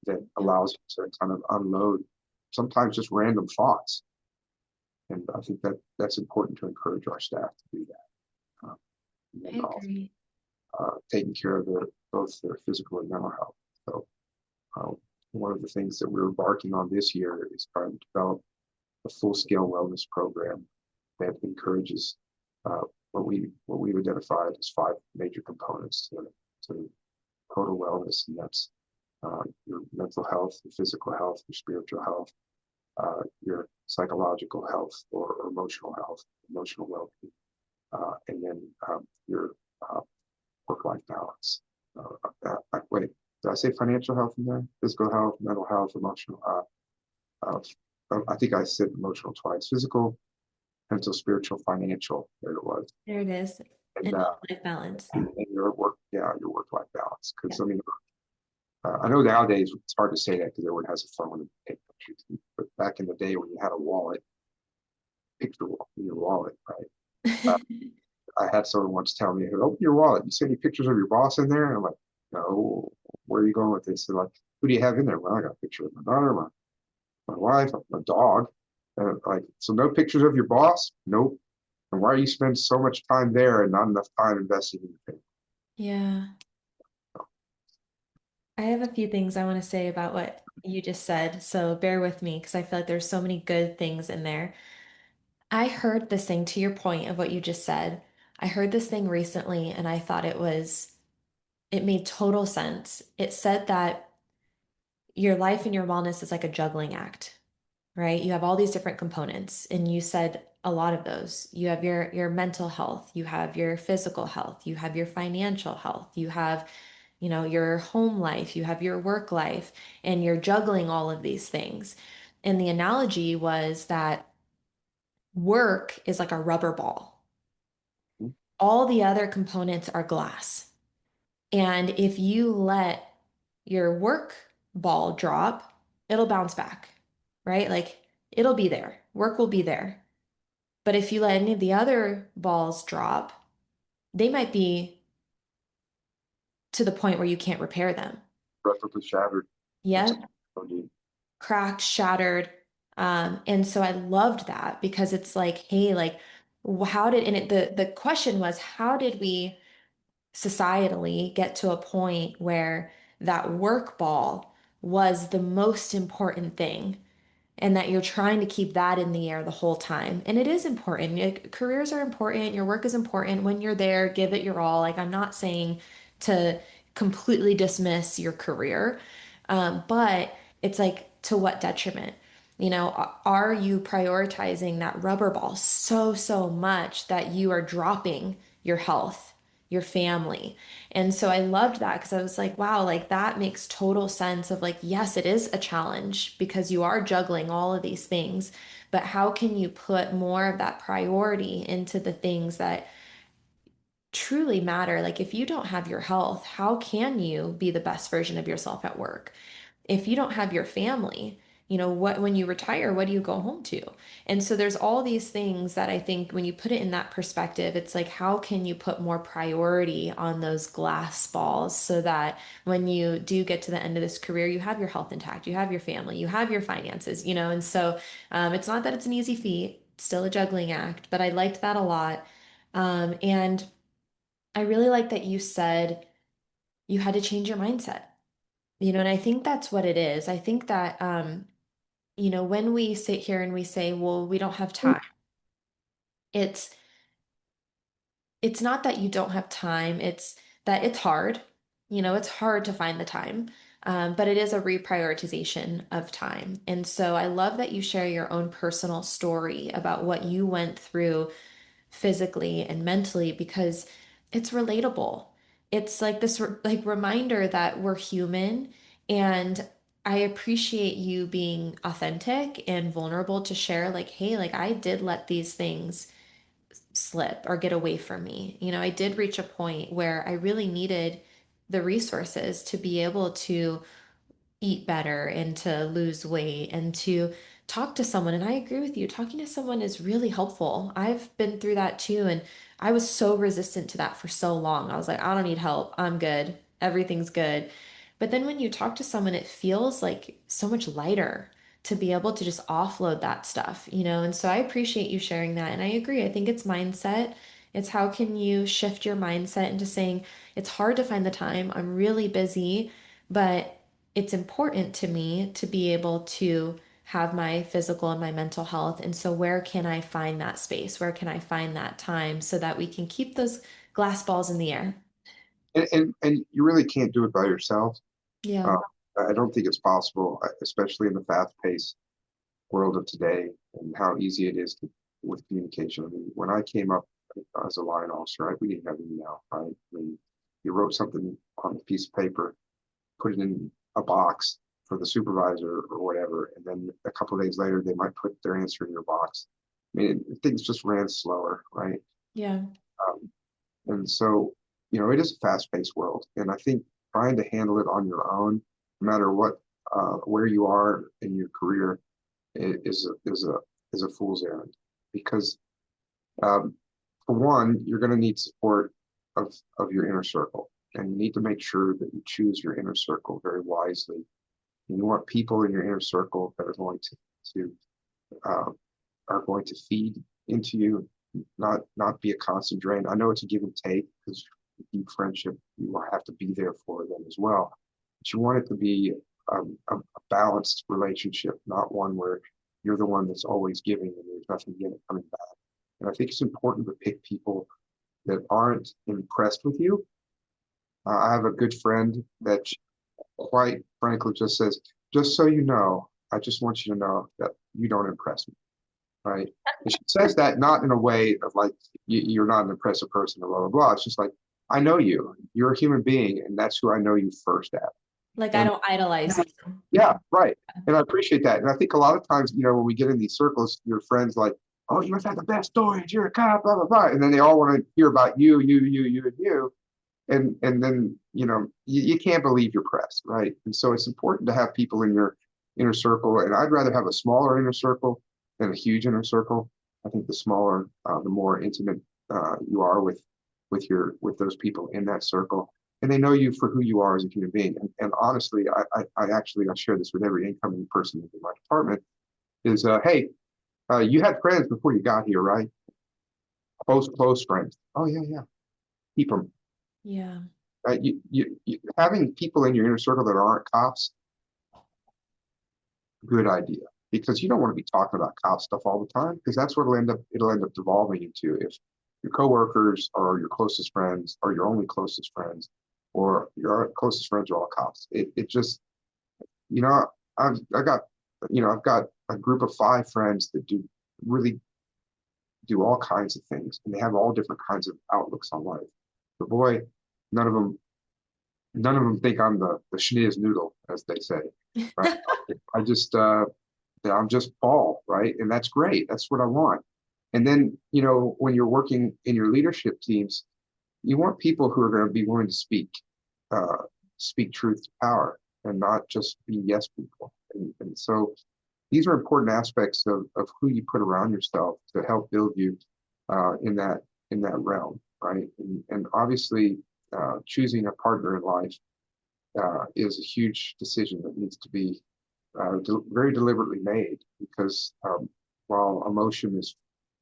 That Yeah. allows you to kind of unload sometimes just random thoughts. And I think that's important to encourage our staff to do that. And I then also agree. taking care of both their physical and mental health. So uh, one of the things that we're embarking on this year is trying to develop a full-scale wellness program that encourages what we've identified as five major components to total wellness, and that's your mental health, your physical health, your spiritual health, your psychological health or emotional health, emotional well-being, and then your uh, work-life balance. Wait, did I say financial health in there? Physical health, mental health, emotional. I think I said emotional twice. Physical, mental, spiritual, financial. There it was. There it is. And And life balance. your work-life balance. Yeah. Because I mean, I know nowadays it's hard to say that because everyone has a phone and take pictures. But back in the day when you had a wallet, picture in your wallet, right? Uh, I had someone once tell me, "Open your wallet. You see any pictures of your boss in there?" And I'm like, "No. Where are you going with this?" They're like, "Who do you have in there?" Well, I got a picture of my daughter, my wife, my dog. Like, so no pictures of your boss? Nope. And why are you spending so much time there and not enough time investing in your family? Yeah. I have a few things I want to say about what you just said, so bear with me because I feel like there's so many good things in there. I heard this thing to your point of what you just said. I heard this thing recently and I thought it made total sense. It said that your life and your wellness is like a juggling act, right? You have all these different components, and you said a lot of those. You have your mental health, you have your physical health, you have your financial health, you have, your home life, you have your work life, and you're juggling all of these things. And the analogy was that work is like a rubber ball. All the other components are glass. And if you let your work ball drop, it'll bounce back, right? Like it'll be there. Work will be there. But if you let any of the other balls drop, they might be to the point where you can't repair them. Replically shattered. That's Yep. so deep. Cracked, shattered. And so I loved that because it's like, hey, like, how did, and the question was, how did we societally get to a point where that work ball was the most important thing? And that you're trying to keep that in the air the whole time. And it is important. Careers are important. Your work is important. When you're there, give it your all. Like, I'm not saying to completely dismiss your career, but it's like, to what detriment? Are you prioritizing that rubber ball so much that you are dropping your health, your family? And so I loved that because I was like, wow, like that makes total sense of like, yes, it is a challenge because you are juggling all of these things, but how can you put more of that priority into the things that truly matter? Like if you don't have your health, how can you be the best version of yourself at work? If you don't have your family, what, when you retire, what do you go home to? And so there's all these things that I think when you put it in that perspective, it's like, how can you put more priority on those glass balls so that when you do get to the end of this career, you have your health intact, you have your family, you have your finances, and so it's not that it's an easy feat, it's still a juggling act, but I liked that a lot. And I really like that you said you had to change your mindset. And I think that's what it is. I think that, when we sit here and we say, well, we don't have time, it's it's not that you don't have time, it's that it's hard. It's hard to find the time. But it is a reprioritization of time. And so I love that you share your own personal story about what you went through physically and mentally because it's relatable. It's like this like reminder that we're human, and I appreciate you being authentic and vulnerable to share like, hey, like I did let these things slip or get away from me. I did reach a point where I really needed the resources to be able to eat better and to lose weight and to talk to someone. And I agree with you, talking to someone is really helpful. I've been through that too. And I was so resistant to that for so long. I was like, I don't need help. I'm good. Everything's good. But then when you talk to someone, it feels like so much lighter to be able to just offload that stuff. And so I appreciate you sharing that. And I agree. I think it's mindset. It's how can you shift your mindset into saying, it's hard to find the time. I'm really busy, but it's important to me to be able to have my physical and my mental health. And so, where can I find that space? Where can I find that time so that we can keep those glass balls in the air? And you really can't do it by yourself. Yeah. Uh, I don't think it's possible, especially in the fast-paced world of today and how easy it is with communication. I mean, when I came up as a line officer, right, we didn't have email, right? I mean, you wrote something on a piece of paper, put it in a box for the supervisor or whatever, and then a couple of days later, they might put their answer in your box. I mean, things just ran slower, right? Yeah. Um, and so, it is a fast-paced world, and I think trying to handle it on your own, no matter what, where you are in your career, is a fool's errand because um, for one, you're going to need support of your inner circle, and you need to make sure that you choose your inner circle very wisely. And you want people in your inner circle that to uh, are going to feed into you, not be a constant drain. I know it's a give and take because deep friendship, you will have to be there for them as well. But you want it to be a balanced relationship, not one where you're the one that's always giving and there's nothing coming back. And I think it's important to pick people that aren't impressed with you. I have a good friend that quite frankly just says, just so you know, I just want you to know that you don't impress me, right? And she says that not in a way of like, you're not an impressive person or blah, blah, blah. It's just like, I know you. You're a human being, and that's who I know you first at. Like, I And don't idolize you. yeah, right. And I appreciate that. And I think a lot of times, when we get in these circles, your friends like, oh, you must have the best stories. You're a cop, blah, blah, blah. And then they all want to hear about you, and you. And then, you can't believe your press, right? And so it's important to have people in your inner circle. And I'd rather have a smaller inner circle than a huge inner circle. I think the smaller, the more intimate you are with those people in that circle, and they know you for who you are as a human being. And honestly, I share this with every incoming person in my department. Is hey, you had friends before you got here, right? Close friends. Oh yeah, yeah. Keep them. Yeah. Having people in your inner circle that aren't cops, good idea. Because you don't want to be talking about cop stuff all the time, because that's what it'll end up devolving into if your coworkers or your closest friends or your only closest friends or your closest friends are all cops. It just, you know, I got, I've got a group of 5 friends that really do all kinds of things, and they have all different kinds of outlooks on life. But boy, none of them none of them think I'm the schniz noodle, as they say. Right? I just I'm just Paul, right? And that's great. That's what I want. And then, when you're working in your leadership teams, you want people who are going to be willing to uh, speak truth to power and not just be yes people. And so these are important aspects of who you put around yourself to help build you in that realm, right? And obviously, choosing a partner in life is a huge decision that needs to be very deliberately made because while emotion is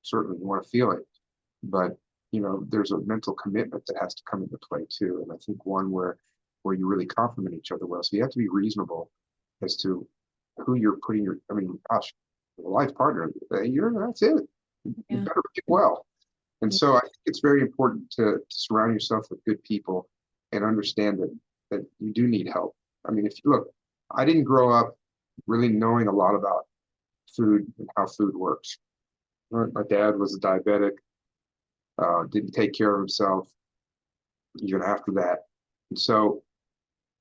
certainly you want to feel it, but there's a mental commitment that has to come into play too. And I think one where you really complement each other well. So you have to be reasonable as to who you're putting your. I mean, gosh, a life partner, that's it. You Yeah. better pick well. And so I think it's very important to surround yourself with good people and understand that you do need help. I mean, if you look, I didn't grow up really knowing a lot about food and how food works. My dad was a diabetic, didn't take care of himself even after that. And so,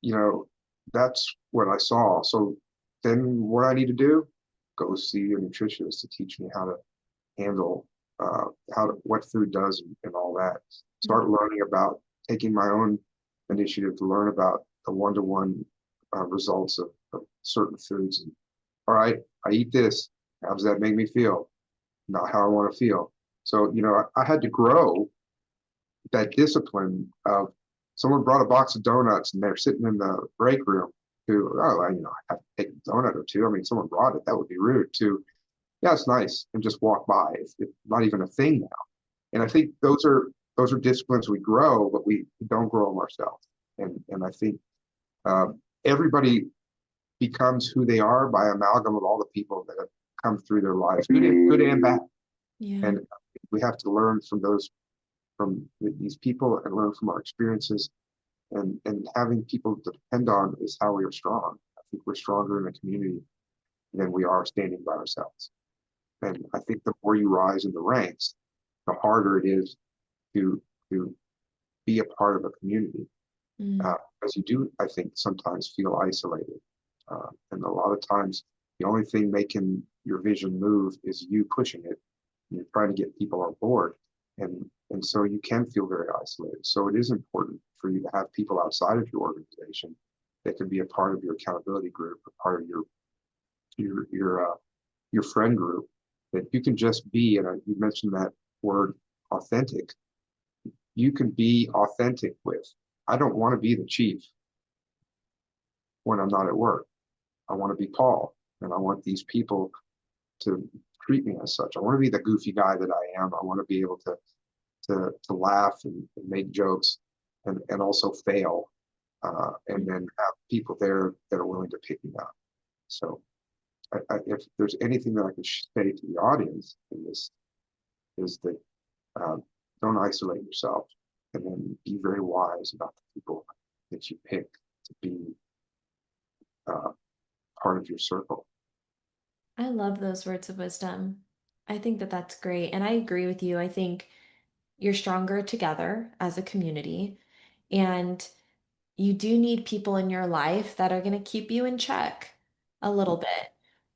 you know, that's what I saw. So then what I need to do, go see a nutritionist to teach me how to handle what food does and all that. Start learning about taking my own initiative to learn about the one-to-one results of certain foods. And, all right, I eat this. How does that make me feel? Not how I want to feel. So, I had to grow that discipline of someone brought a box of donuts and they're sitting in the break room to, oh, I have to take a donut or two. I mean, someone brought it, that would be rude to, yeah, it's nice, and just walk by. It's not even a thing now. And I think those are disciplines we grow, but we don't grow them ourselves. And I think uh, everybody becomes who they are by amalgam of all the people that have come through their lives, good and bad. Yeah. And we have to learn from these people and learn from our experiences. And having people to depend on is how we are strong. I think we're stronger in a community than we are standing by ourselves. And I think the more you rise in the ranks, the harder it is to to be a part of a community, Mm. as you do, I think, sometimes feel isolated. And a lot of times, the only thing making your vision move is you pushing it. You're trying to get people on board, and so you can feel very isolated. So it is important for you to have people outside of your organization that can be a part of your accountability group, a part of your friend group that you can just be. And you mentioned that word authentic. You can be authentic with. I don't want to be the chief when I'm not at work. I want to be Paul, and I want these people to treat me as such. I want to be the goofy guy that I am. I want to be able to laugh and make jokes and also fail, and then have people there that are willing to pick me up. So if there's anything that I can say to the audience in this is that uh, don't isolate yourself, and then be very wise about the people that you pick to be uh, part of your circle. I love those words of wisdom. I think that that's great. And I agree with you. I think you're stronger together as a community. And you do need people in your life that are going to keep you in check a little bit.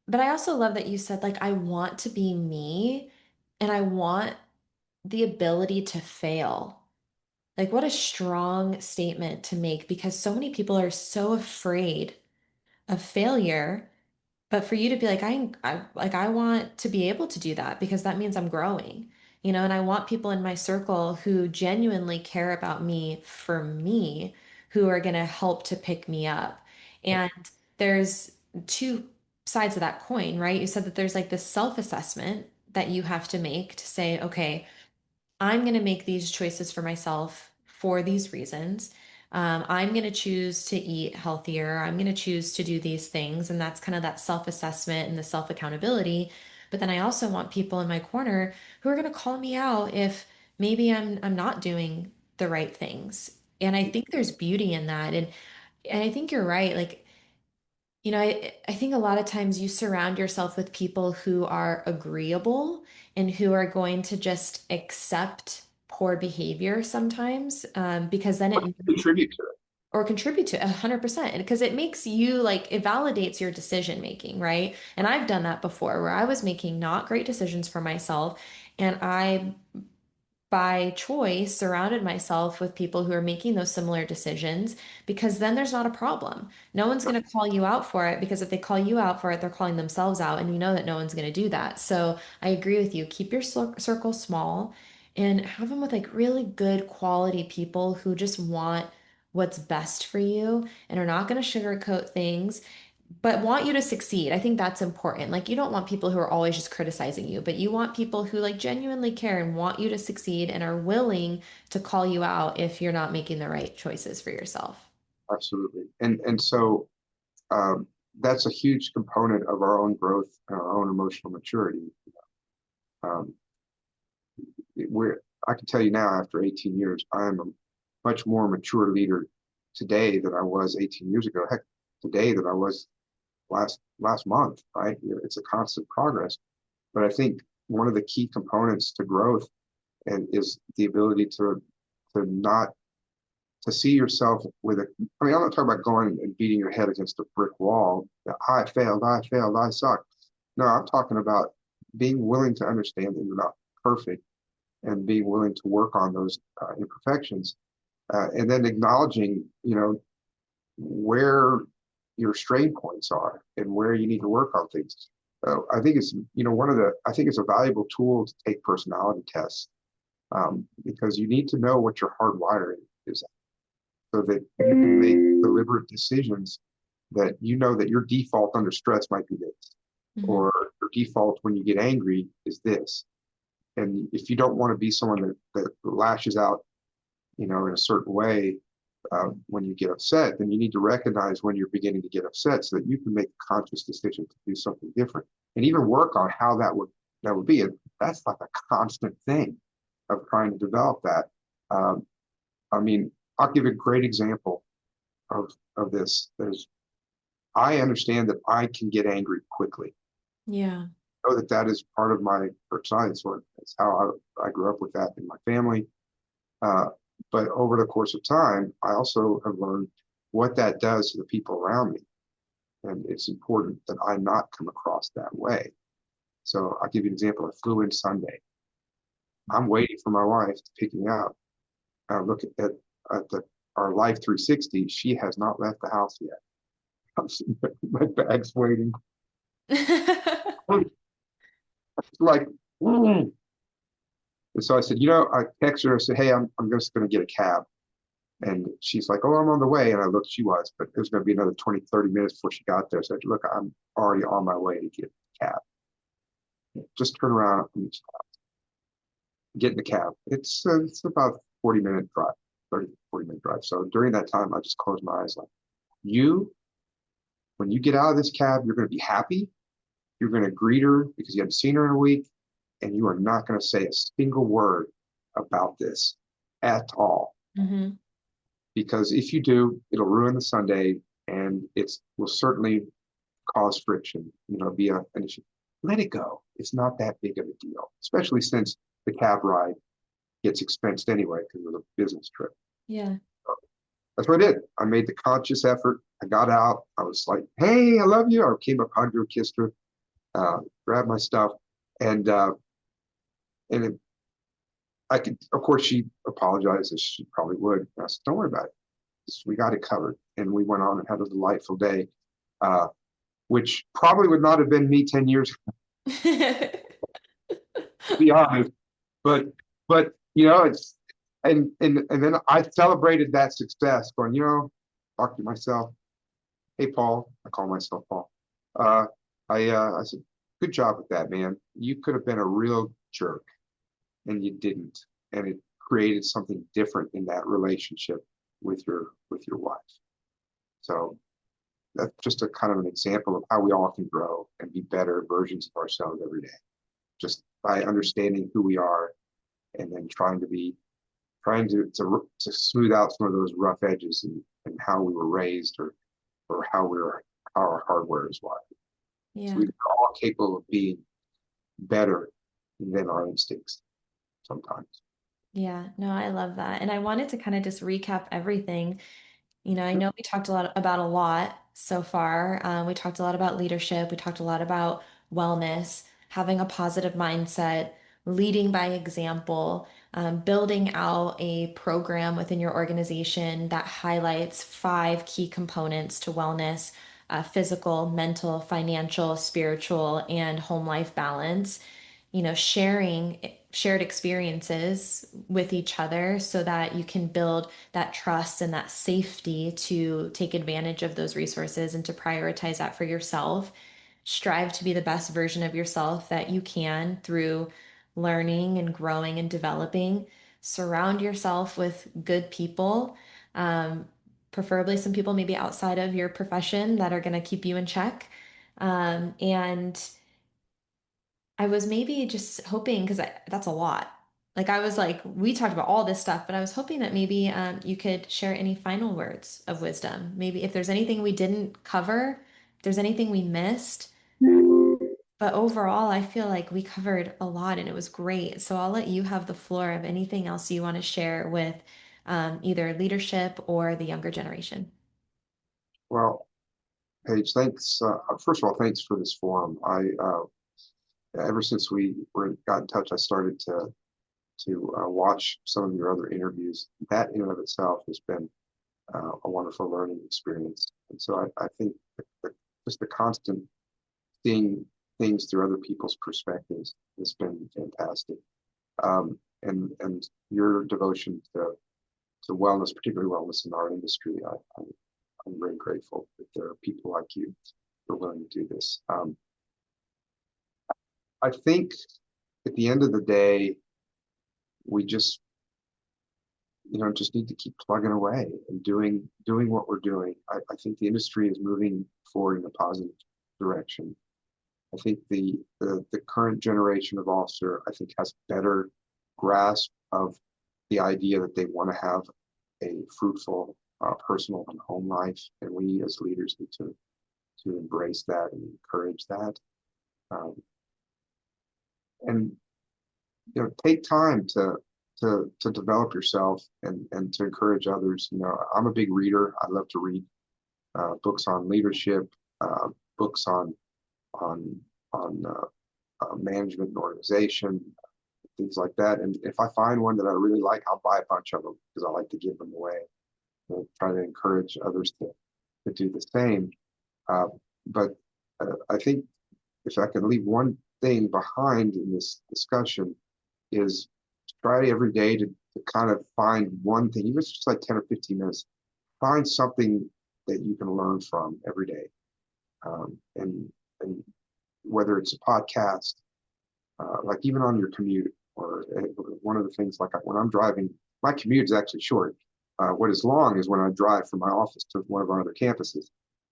But I also love that you said, like, I want to be me and I want the ability to fail. Like, what a strong statement to make because so many people are so afraid of failure. But for you to be like, I want to be able to do that because that means I'm growing, and I want people in my circle who genuinely care about me for me, who are going to help to pick me up. And there's two sides of that coin, right? You said that there's like this self-assessment that you have to make to say, okay, I'm going to make these choices for myself for these reasons. I'm going to choose to eat healthier. I'm going to choose to do these things. And that's kind of that self-assessment and the self-accountability. But then I also want people in my corner who are going to call me out if maybe I'm not doing the right things. And I think there's beauty in that. And I think you're right. Like, I think a lot of times you surround yourself with people who are agreeable and who are going to just accept poor behavior sometimes, because then it means, Contribute to it. or contribute to 100%, because it makes you like, it validates your decision making, right? And I've done that before where I was making not great decisions for myself, and I by choice surrounded myself with people who are making those similar decisions, because then there's not a problem. No one's going to call you out for it, because if they call you out for it, they're calling themselves out, and you know that no one's going to do that. So I agree with you. Keep your circle small and have them with like really good quality people who just want what's best for you and are not going to sugarcoat things but want you to succeed. I think that's important. Like, you don't want people who are always just criticizing you, but you want people who like genuinely care and want you to succeed and are willing to call you out if you're not making the right choices for yourself. Absolutely. And so um, that's a huge component of our own growth and our own emotional maturity. Um, we're, I can tell you now, after 18 years, I am a much more mature leader today than I was 18 years ago. Heck, today than I was last month, right? It's a constant progress. But I think one of the key components to growth and is the ability to not to see yourself with a, I mean, I'm not talking about going and beating your head against a brick wall. I failed, I suck. No, I'm talking about being willing to understand that you're not perfect and being willing to work on those imperfections, and then acknowledging, where your strain points are and where you need to work on things. I think it's, I think it's a valuable tool to take personality tests, because you need to know what your hardwiring is so that you can make deliberate decisions that you know that your default under stress might be this, Mhm. or your default when you get angry is this. And if you don't want to be someone that lashes out, in a certain way when you get upset, then you need to recognize when you're beginning to get upset so that you can make a conscious decision to do something different and even work on how that would be. And that's like a constant thing of trying to develop that. Um, I mean, I'll give a great example of this. There's I understand that I can get angry quickly. Yeah. I know that that is part of my personality. It's how I grew up with that in my family. Uh, but over the course of time, I also have learned what that does to the people around me. And it's important that I not come across that way. So I'll give you an example. I flew in Sunday. I'm waiting for my wife to pick me up. I look at our Life 360. She has not left the house yet. I'm sitting there with my bag's waiting. Like, mm. And so I said, I texted her. I said, hey, I'm just going to get a cab. And she's like, oh, I'm on the way. And I looked, she was, but it was going to be another 20, 30 minutes before she got there. So I said, look, I'm already on my way to get a cab. Just turn around and get in the cab. It's about 40-minute drive, 30, 40-minute drive. So during that time, I just closed my eyes like, you, when you get out of this cab, you're going to be happy. You're going to greet her because you haven't seen her in a week. And you are not going to say a single word about this at all. Hmm. Because if you do, it'll ruin the Sunday and it will certainly cause friction, be an issue. Let it go. It's not that big of a deal, especially since the cab ride gets expensed anyway because of the business trip. Yeah. So that's what I did. I made the conscious effort. I got out. I was like, hey, I love you. I came up, hugged her, kissed her, grabbed my stuff. And, and it, I could, of course, she apologized as she probably would. And I said, don't worry about it. We got it covered. And we went on and had a delightful day. Uh, which probably would not have been me 10 years ago, to be honest. But it's and then I celebrated that success, going, talk to myself, hey Paul, I call myself Paul. Uh, I said, good job with that, man. You could have been a real jerk, and you didn't, and it created something different in that relationship with your wife. So that's just a kind of an example of how we all can grow and be better versions of ourselves every day, just by understanding who we are and then trying to smooth out some of those rough edges and how we were raised or how our hardware is wired. So Yeah. we're all capable of being better than our instincts sometimes. Yeah. No, I love that. And I wanted to kind of just recap everything. I Sure. know we talked a lot about a lot so far. We talked a lot about leadership. We talked a lot about wellness, having a positive mindset, leading by example, building out a program within your organization that highlights five key components to wellness, physical, mental, financial, spiritual, and home life balance. Sharing shared experiences with each other so that you can build that trust and that safety to take advantage of those resources and to prioritize that for yourself. Strive to be the best version of yourself that you can through learning and growing and developing. Surround yourself with good people, um, preferably some people maybe outside of your profession that are going to keep you in check. And I was maybe just hoping, because that's a lot. Like I was like, we talked about all this stuff, but I was hoping that maybe you could share any final words of wisdom. Maybe if there's anything we didn't cover, if there's anything we missed. But overall, I feel like we covered a lot and it was great. So I'll let you have the floor of anything else you want to share with either leadership or the younger generation. Well, Paige, thanks. First of all, thanks for this forum. Ever since we got in touch, I started to watch some of your other interviews. That in and of itself has been a wonderful learning experience. And so I think just the constant seeing things through other people's perspectives has been fantastic. And your devotion to wellness, particularly wellness in our industry, I'm very grateful that there are people like you who are willing to do this. I think at the end of the day, we just need to keep plugging away and doing what we're doing. I think the industry is moving forward in a positive direction. I think the current generation of officer, I think, has better grasp of the idea that they want to have a fruitful personal and home life, and we as leaders need to embrace that and encourage that, um, and take time to develop yourself and to encourage others. I'm a big reader. I love to read books on leadership, books on management and organization, things like that. And if I find one that I really like, I'll buy a bunch of them because I like to give them away. And try to encourage others to do the same. Uh, but I think if I can leave one thing behind in this discussion is try every day to kind of find one thing, even if it's just like 10 or 15 minutes, find something that you can learn from every day. And whether it's a podcast, like even on your commute, or one of the things like when I'm driving, my commute is actually short. What is long is when I drive from my office to one of our other campuses.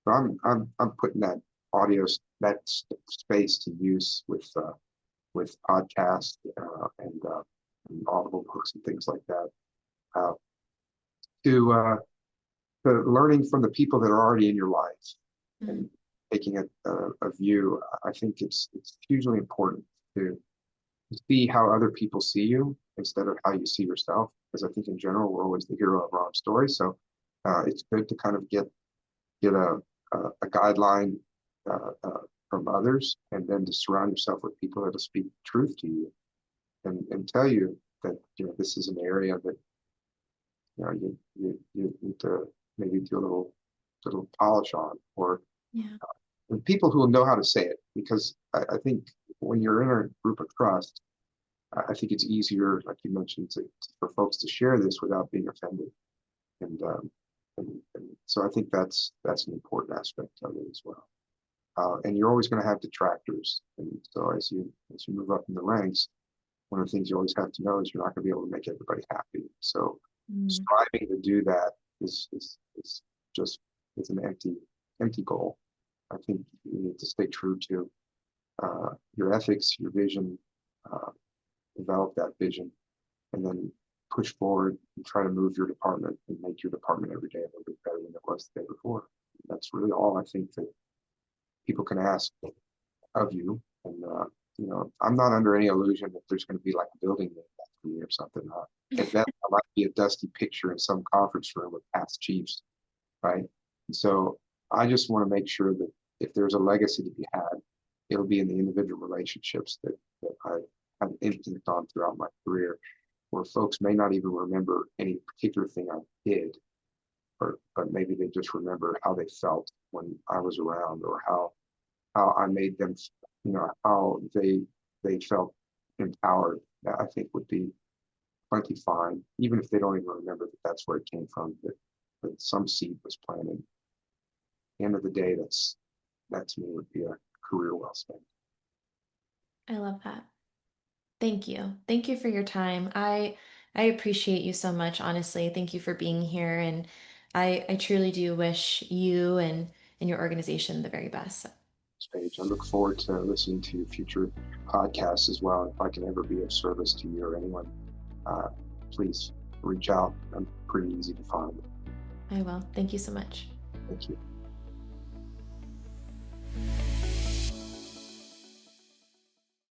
So I'm putting that audio space to use with podcasts and audible books and things like that. Uh, to learning from the people that are already in your life Mm. and taking a view. I think it's hugely important to see how other people see you instead of how you see yourself. Because I think in general we're always the hero of our own story. So it's good to kind of get a guideline from others, and then to surround yourself with people that will speak truth to you and tell you that this is an area that you need to maybe do a little polish on, or Yeah. people who will know how to say it, because I think when you're in a group of trust, I think it's easier, like you mentioned, for folks to share this without being offended. And, and so I think that's an important aspect of it as well. And you're always going to have detractors. And so as you move up in the ranks, one of the things you always have to know is you're not going to be able to make everybody happy. So Mm. striving to do that is just it's an empty goal. I think you need to stay true to your ethics, your vision, uh, develop that vision, and then push forward and try to move your department and make your department every day a little bit better than it was the day before. That's really all I think that people can ask of you. And I'm not under any illusion that there's going to be like a building named after me or something. At best, I might be a dusty picture in some conference room with past chiefs, right? And so I just want to make sure that if there's a legacy to be had, it'll be in the individual relationships that I've had impact on throughout my career, where folks may not even remember any particular thing I did, but maybe they just remember how they felt when I was around, or how I made them, how they felt empowered. That I think would be plenty fine, even if they don't even remember that that's where it came from, that some seed was planted. At the end of the day, that to me would be a career well spent. I love that. Thank you. Thank you for your time. I appreciate you so much, honestly. Thank you for being here, and I truly do wish you and your organization the very best. Page. I look forward to listening to future podcasts as well. If I can ever be of service to you or anyone, uh, please reach out. I'm pretty easy to find. I will. Thank you so much. Thank you.